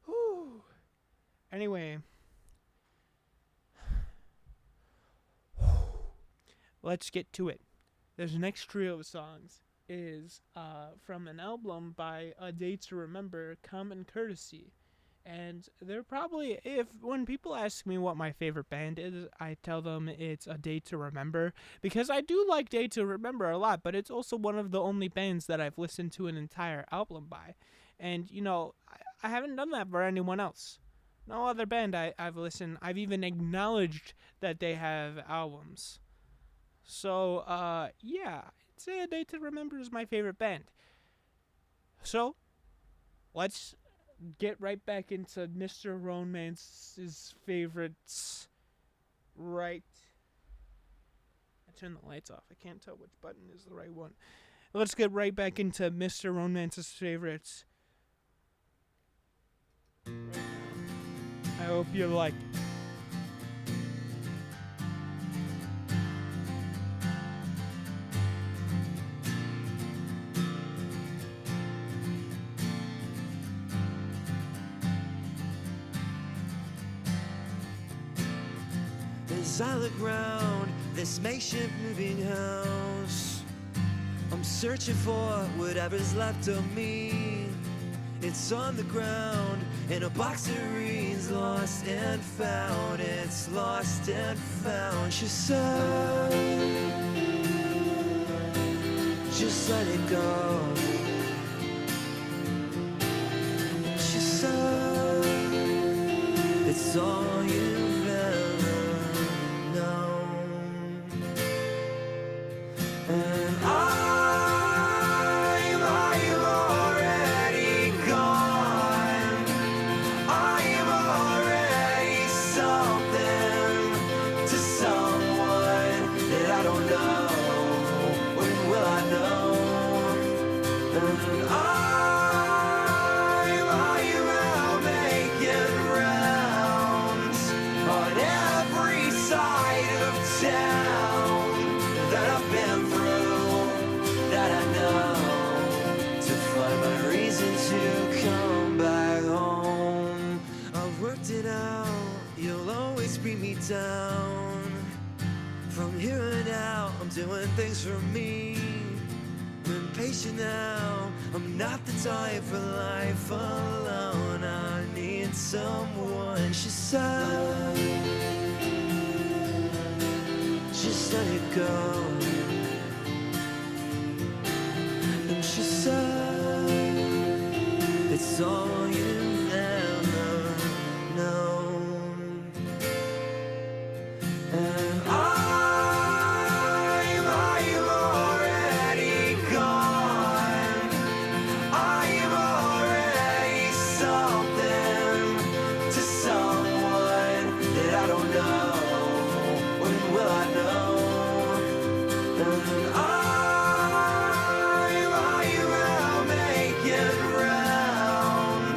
Whew. Anyway. Let's get to it. This next trio of songs is from an album by A Day to Remember, Common Courtesy. And they're probably, when people ask me what my favorite band is, I tell them it's A Day to Remember, because I do like Day to Remember a lot, but it's also one of the only bands that I've listened to an entire album by. And, I haven't done that for anyone else. No other band I've listened, I've even acknowledged that they have albums. So, yeah, I'd say A Day to Remember is my favorite band. So, let's get right back into Mr. Roanmance's favorites. Right. I turned the lights off. I can't tell which button is the right one. Let's get right back into Mr. Roanmance's favorites. I hope you like it. As I look round this makeshift moving house, I'm searching for whatever's left of me. It's on the ground in a box that reads lost and found. It's lost and found. She said, just let it go. She said, it's all you've ever known. And I'm already gone. I'm already something to someone that I don't know. When will I know? And I'm out making rounds on every side of town that I've been through, that I know, to find my reason to come back home. I've worked it out, you'll always bring me down. From here on out, I'm doing things for me. I'm impatient now, I'm not the type for life alone. I need someone, she said, just let it go. And she said, it's all you've ever known. And I'm already gone. I'm already something to someone that I don't know. When will I know? And I'm out making rounds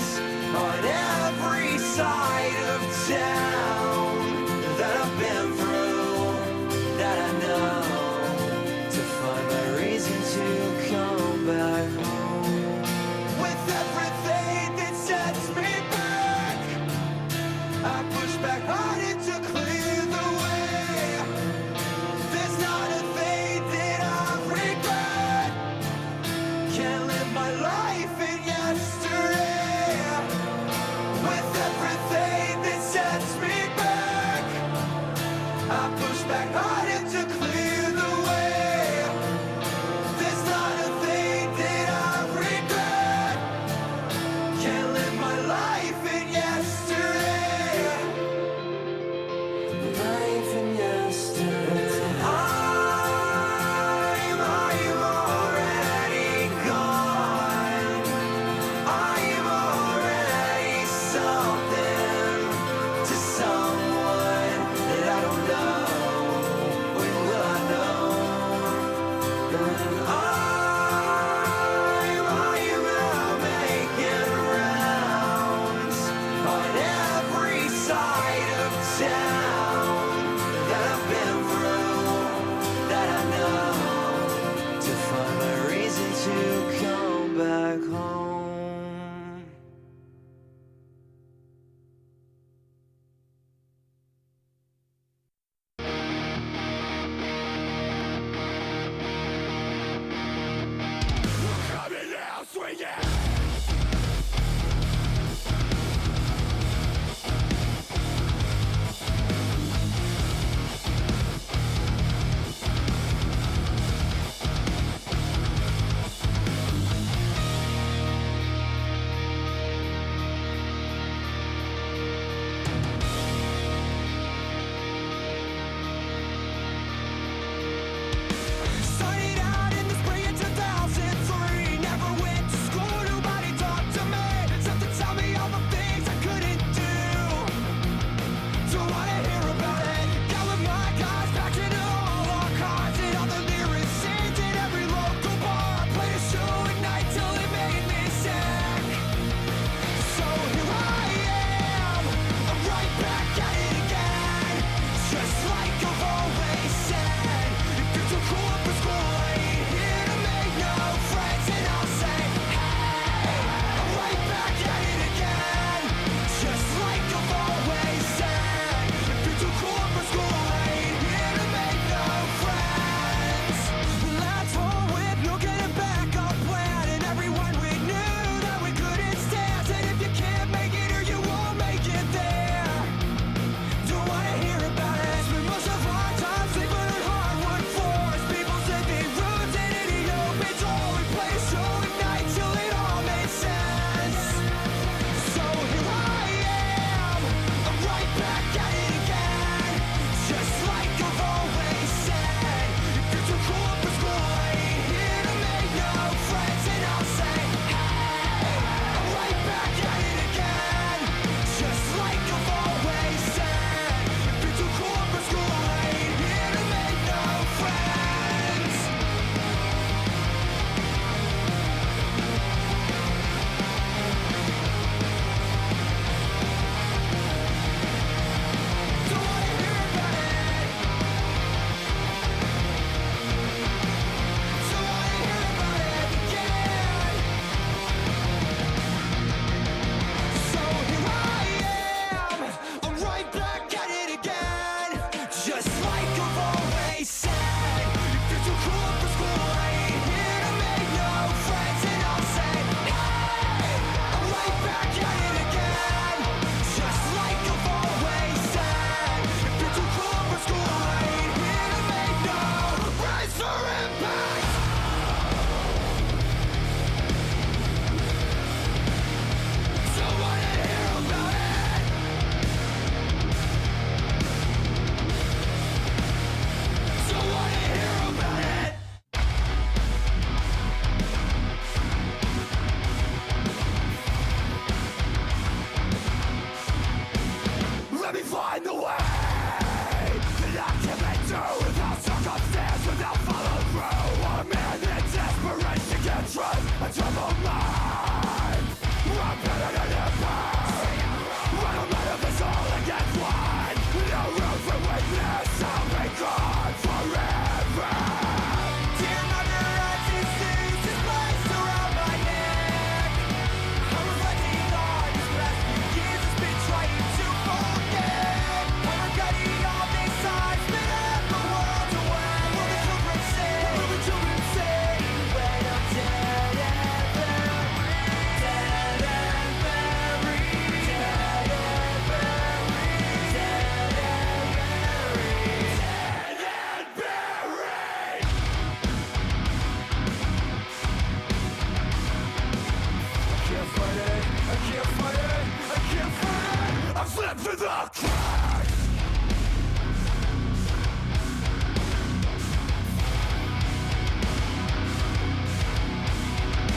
live for the crack.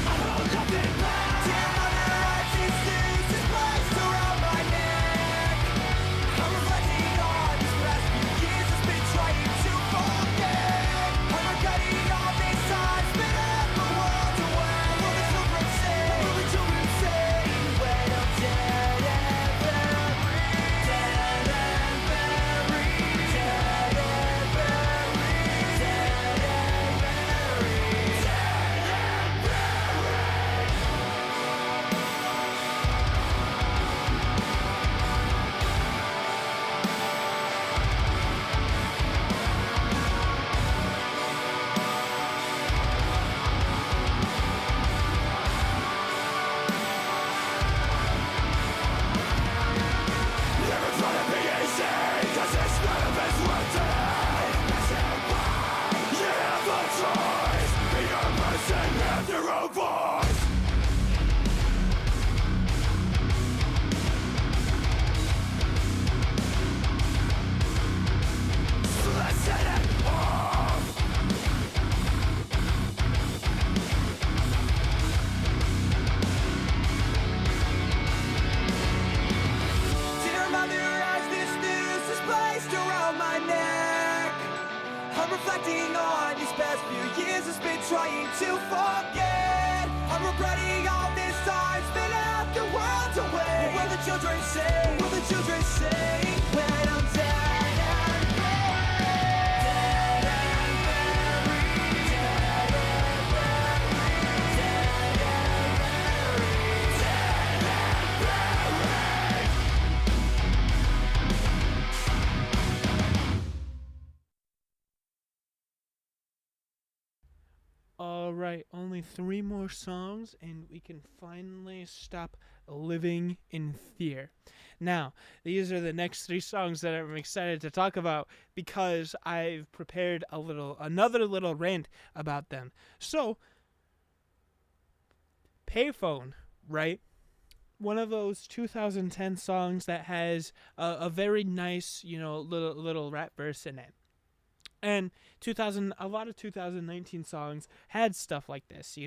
I hold nothing back. Damn other actions, this is placed around my neck. I'm reflecting on this past few years has been trying to forget. I'm regretting all this time spent at the world away. Will the children say? Will the children say when I'm dead and buried? Dead and buried. Dead and buried. Dead and buried. Dead and buried. Never try to be easy, 'cause it's none of it's worth it. You have a choice. Be your person, have your own voice. Listen and move. Dear mother, as this news is placed around my neck, I'm reflecting on these past few years has been trying to forget. I'm regretting all this time spent out the world away. Will the children say? Will the children say when I'm dead and buried? Dead and buried. Dead and buried. Dead and buried. Dead and buried. All right, only 3 more songs, and we can finally stop living in fear. Now, these are the next 3 songs that I'm excited to talk about because I've prepared another little rant about them. So, Payphone, right? One of those 2010 songs that has a very nice, little rap verse in it. And a lot of 2019 songs had stuff like this,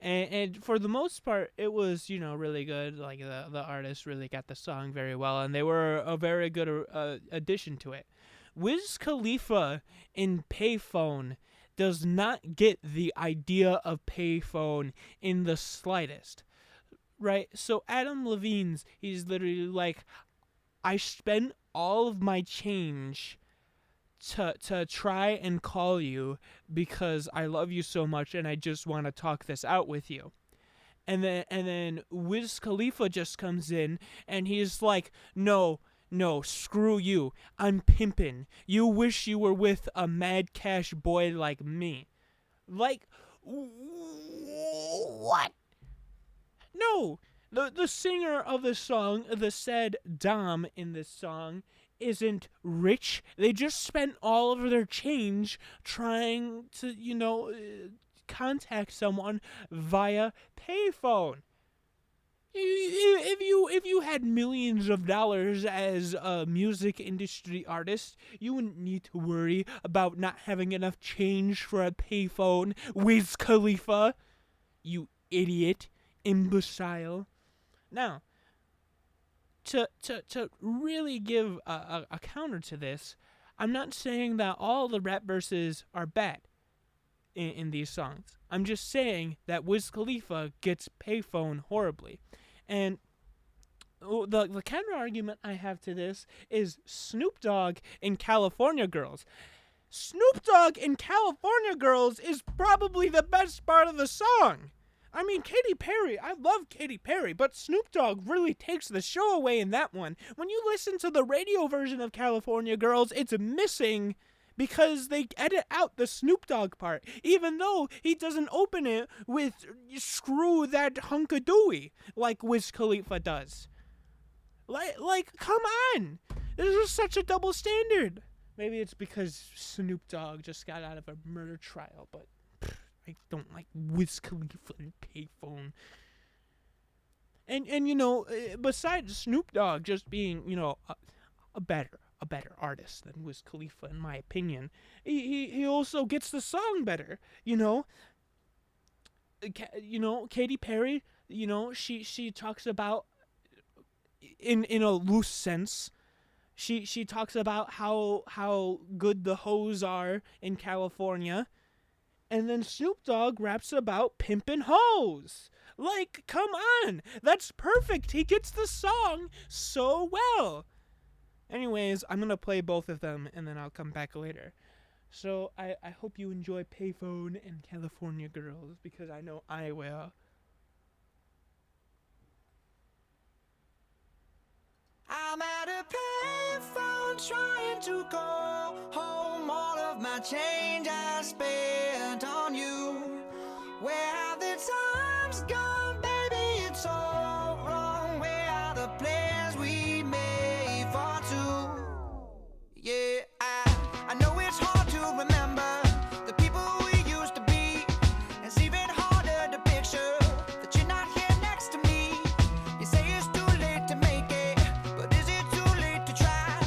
and for the most part, it was, really good. Like the artist really got the song very well, and they were a very good addition to it. Wiz Khalifa in Payphone does not get the idea of Payphone in the slightest, right? So Adam Levine's, he's literally like, I spent all of my change to try and call you because I love you so much and I just want to talk this out with you. And then Wiz Khalifa just comes in and he's like, no, screw you. I'm pimpin'. You wish you were with a mad cash boy like me. Like, what? No. The singer of the song, the said Dom in this song, isn't rich. They just spent all of their change trying to, contact someone via payphone. If you had millions of dollars as a music industry artist, you wouldn't need to worry about not having enough change for a payphone. Wiz Khalifa, you idiot, imbecile. Now, to really give a counter to this, I'm not saying that all the rap verses are bad in these songs. I'm just saying that Wiz Khalifa gets payphone horribly. And the counter argument I have to this is Snoop Dogg in California Girls. Snoop Dogg in California Girls is probably the best part of the song. I mean, Katy Perry, I love Katy Perry, but Snoop Dogg really takes the show away in that one. When you listen to the radio version of California Girls, it's missing because they edit out the Snoop Dogg part, even though he doesn't open it with screw that hunka-dooey like Wiz Khalifa does. Like, come on! This is such a double standard. Maybe it's because Snoop Dogg just got out of a murder trial, but I don't like Wiz Khalifa and payphone. And you know, besides Snoop Dogg just being, you know, a better artist than Wiz Khalifa in my opinion, he also gets the song better. You know, Katy Perry. You know, she talks about in a loose sense. She talks about how good the hoes are in California, and then Snoop Dogg raps about pimpin' hoes. Like, come on, that's perfect. He gets the song so well. Anyways, I'm gonna play both of them and then I'll come back later. So I hope you enjoy Payphone and California Girls, because I know I will. I'm at a payphone trying to call home all of my change I spent on you. Where have the times gone, baby? It's all wrong. Where are the plans we made for two? Yeah, I know it's hard to remember the people we used to be. It's even harder to picture that you're not here next to me. You say it's too late to make it, but is it too late to try?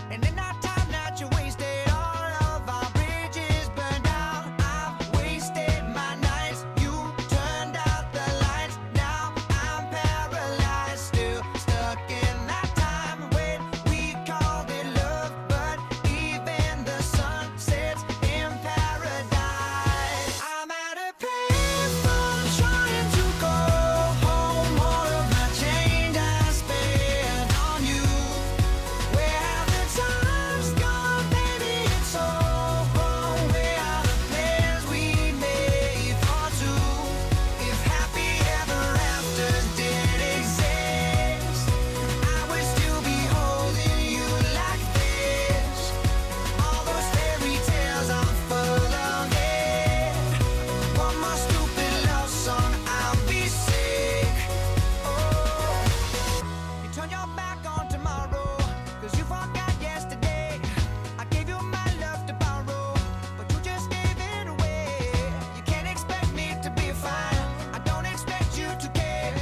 And in that time that you wasted, all of our bridges burned out. I've wasted my nights, you turned out the lights. Now I'm paralyzed, still stuck in that time when we called it love. But even the sun sets in paradise. I'm at a payphone trying to call home all of my change I spent on you. Where have the times gone, baby? It's all wrong. Where are the plans we made for two? If happy ever afters did exist, I would still be holding you like this. All those fairy tales are full of it. One more stupid love song, I'll be sick. Oh, you turn your back on tomorrow, 'cause you forgot yesterday. I gave you my love to borrow, but you just gave it away. You can't expect me to be fine, I don't expect you to care.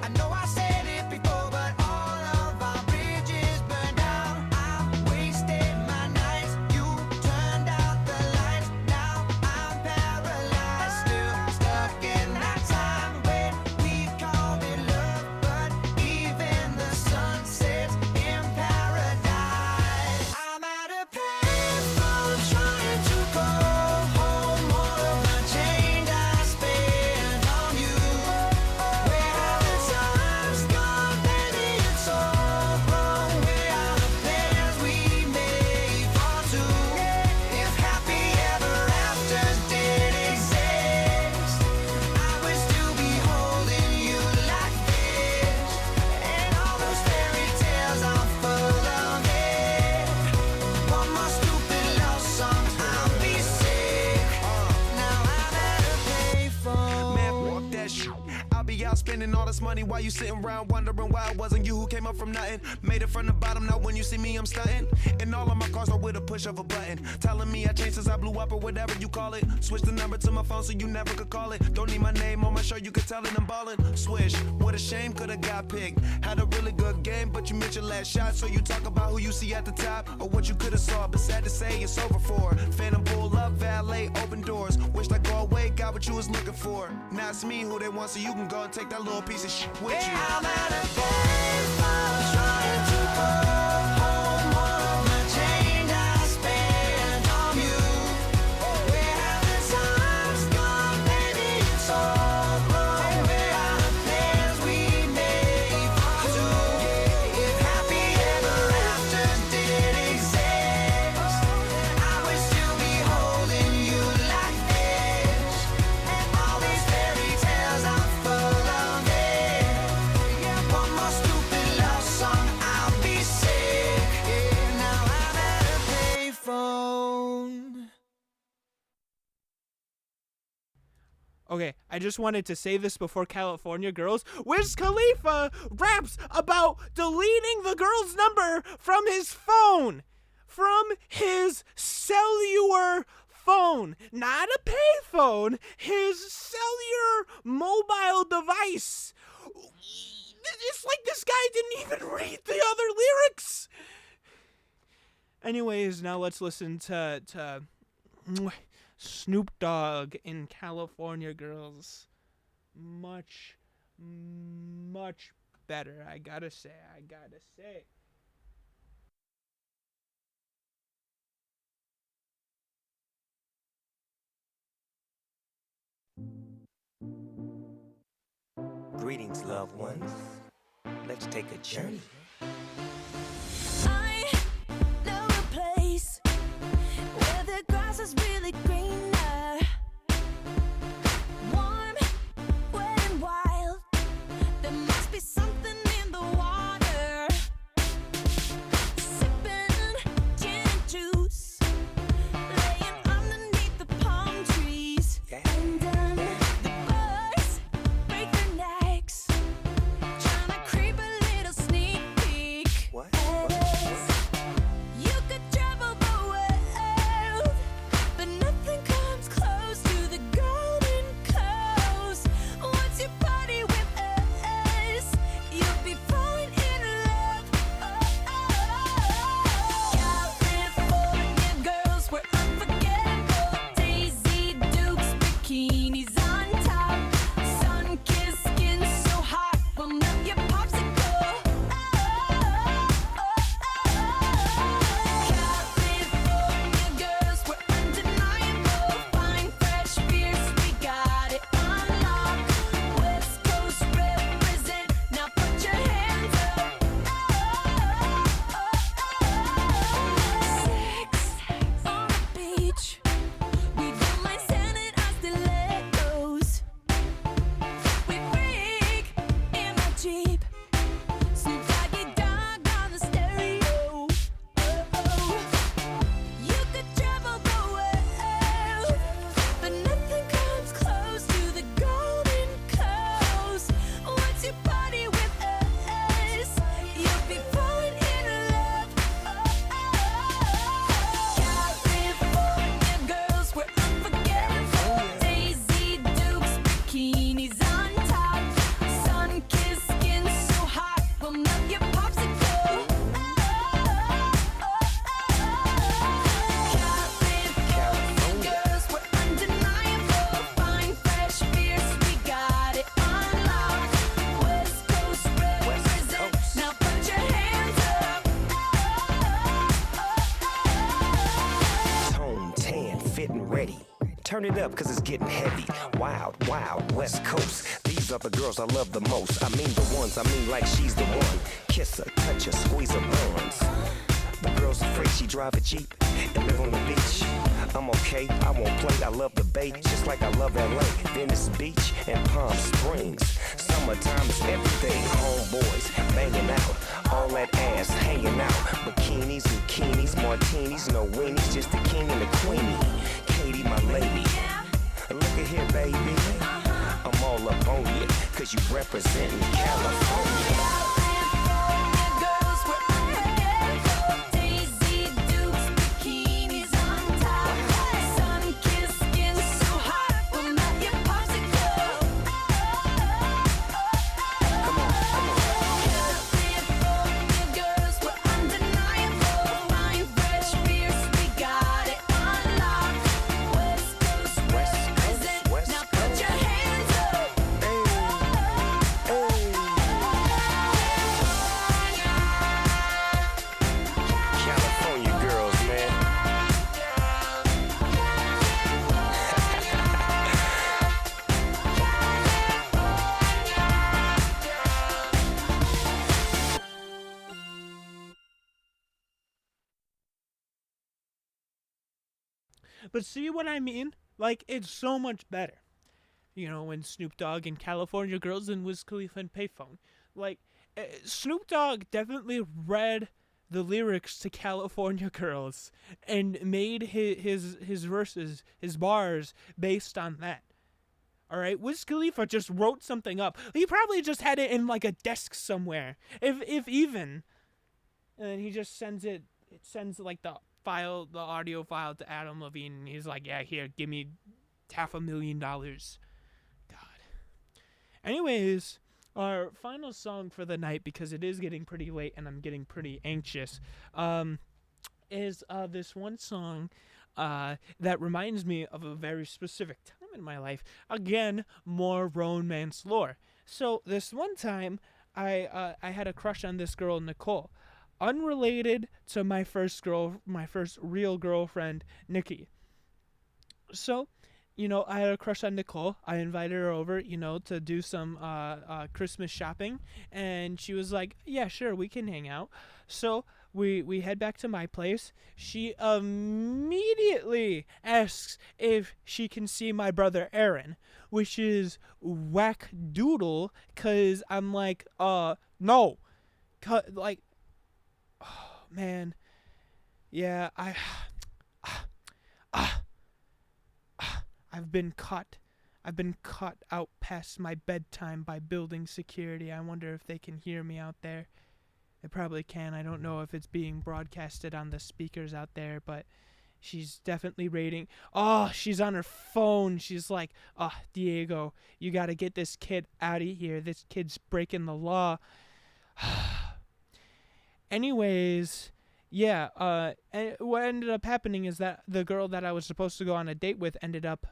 I know I said it before, but all of our bridges burned out. I wasted my nights, you turned out the lights. Now I'm paralyzed, still stuck in that time when we called it love. But even the sun sets in paradise. I'm at a payphone trying to call home all of my change I spent on you. Where have the times gone, baby? It's all wrong. Where are the plans we made for two? If happy ever afters did exist, I would still be holding you like this. And all those fairy tales are full of it. One more stupid love song, I'll be sick. Now I'm at a payphone. Man, fuck that shit. I'll be out spending all this money while you sitting around wondering why it wasn't you who came up from nothing. Made it from the bottom, now when you see me, I'm stunting. And all of my cars are with a push of a button. Telling me I changed since I blew up or whatever you call it. Switch the number to my phone so you never could call it. Don't need my name on my shirt, you could tell it I'm ballin'. Swish, what a shame, could've got picked. Had a really good game, but you missed your last shot. So you talk about who you see at the top or what you could've saw. But sad to say, it's over for. Phantom pull up, valet, open doors. Wished I go away, got what you was looking for. Now it's me who they want, so you can go and take that little piece of shit with you. I'm at a payphone trying to call home all of my change I spent on you. Where have the times gone, baby? It's all wrong. Where are the plans we made for two? If happy ever afters did exist, I would still be holding you like this. And all these fairy tales are full of it. One more stupid love song, I'll be sick. Now I'm at a payphone. Okay, I just wanted to say this before California Girls. Wiz Khalifa raps about deleting the girl's number from his phone. From his cellular phone. Not a payphone. His cellular mobile device. It's like this guy didn't even read the other lyrics. Anyways, now let's listen to Snoop Dogg in California Girls. Much better, I gotta say. Greetings, loved ones. Let's take a journey. I know a place where the grass is really greener, warm, wet and wild. There must be something in the water. Sipping gin and juice, laying underneath the palm trees. And the birds break their necks, trying to creep a little sneak peek. What? You could travel the world, but nothing comes close to the Golden Coast. Once you party with us, you'll be falling in love. California girls were unforgettable. Daisy Dukes, bikinis on top, sun-kissed skin so hot will melt your popsicle. California girls were undeniable. Fine, fresh beers, we got it on lock. West Coast represent, now put your hands up. Sex on the beach, we don't mind standing on stilettos. We freak in my Jeep, Snoop Doggy Dogg on the stereo. You could travel the world, but nothing comes close to the Golden Coast. Once you party with us, you'll be falling in love. California girls were unforgettable. Daisy Dukes, bikinis on top, sun-kissed skin so hot will melt your popsicle. California girls were undeniable. Fine, fresh beers, we got it on lock. West Coast represent, now put your hands up. Tone, tan, fit and ready. Turn it up, cause it's getting heavy. Wild, wild, West Coast. These are the girls I love the most. I mean the ones, like she's the one. Kiss her, touch her, squeeze her buns. The girl's afraid she drive a Jeep and live on the beach. I'm okay, I won't play, I love the bay, just like I love LA. Venice Beach and Palm Springs. Summertime is everything. Homeboys banging out, all that ass hanging out. Bikinis, zucchinis, martinis, no weenies, just the king and the queenie. Katie, my lady. Look at here, baby. I'm all up on you, cause you representing California. California girls were unforgettable. Daisy Dukes, bikinis on top, sun-kissed skin so hot will melt your popsicle. California girls were undeniable. Fine, fresh beers, we got it on lock. West Coast represent, now put your hands up. California girls, man. But see what I mean? Like, it's so much better. You know, when Snoop Dogg and California Girls and Wiz Khalifa and Payphone. Like, Snoop Dogg definitely read the lyrics to California Girls and made his verses, his bars, based on that. Alright, Wiz Khalifa just wrote something up. He probably just had it in like a desk somewhere, if even. And he just sends like the audio file to Adam Levine, and he's like, yeah, here, give me $500,000. God. Anyways, Our final song for the night, because it is getting pretty late and I'm getting pretty anxious, is this one song that reminds me of a very specific time in my life. Again, more Roanmance lore. So this one time, I had a crush on this girl, Nicole, unrelated to my first real girlfriend, Nikki. So, I had a crush on Nicole. I invited her over, to do some Christmas shopping, and she was like, "Yeah, sure, we can hang out." So we head back to my place. She immediately asks if she can see my brother Aaron, which is whack doodle, cause I'm like, no, like, oh man, yeah, I've been caught. I've been caught out past my bedtime by building security. I wonder if they can hear me out there. They probably can. I don't know if it's being broadcasted on the speakers out there, but she's definitely rating. Oh, she's on her phone. She's like, "Oh, Diego, you got to get this kid out of here. This kid's breaking the law." Anyways, yeah, and what ended up happening is that the girl that I was supposed to go on a date with ended up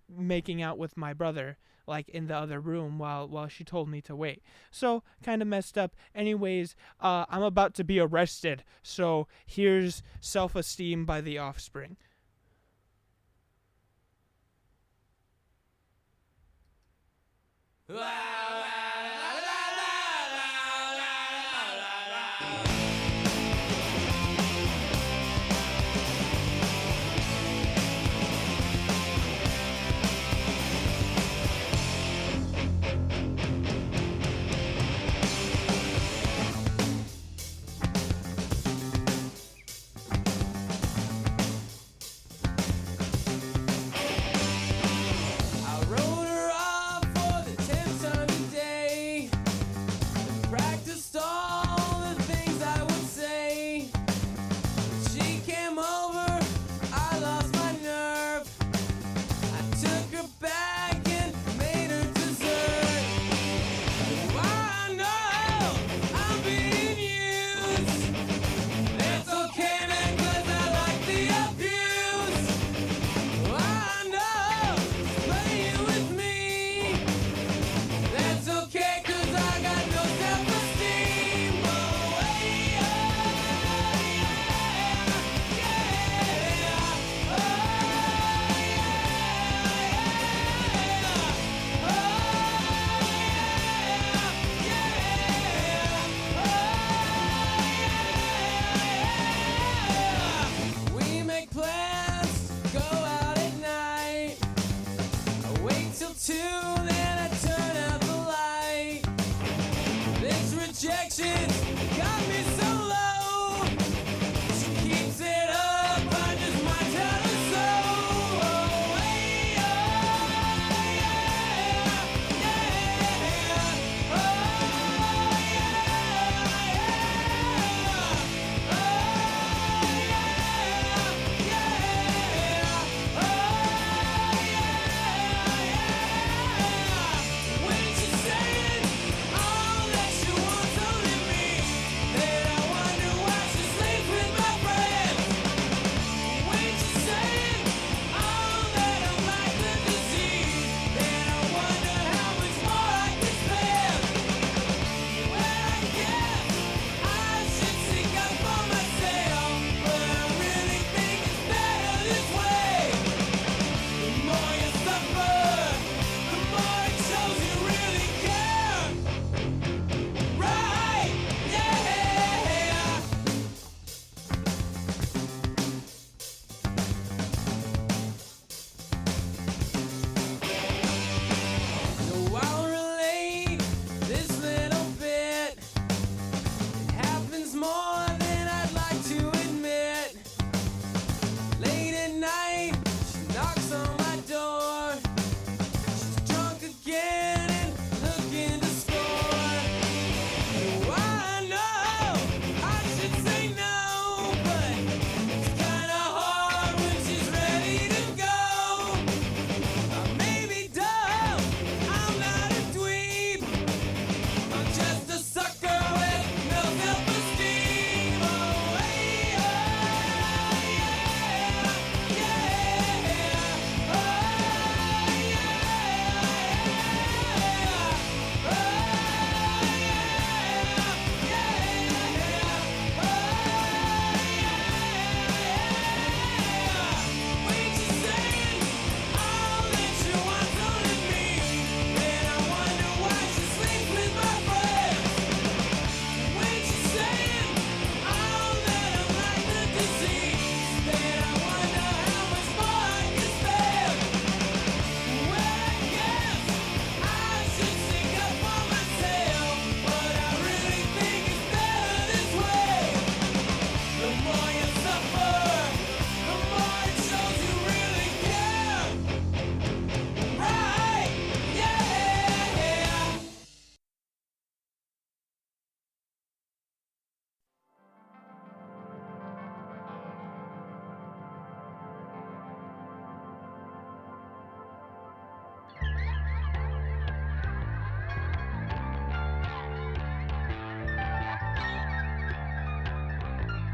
making out with my brother, like in the other room while she told me to wait. So kind of messed up. Anyways, I'm about to be arrested. So here's Self-Esteem by The Offspring.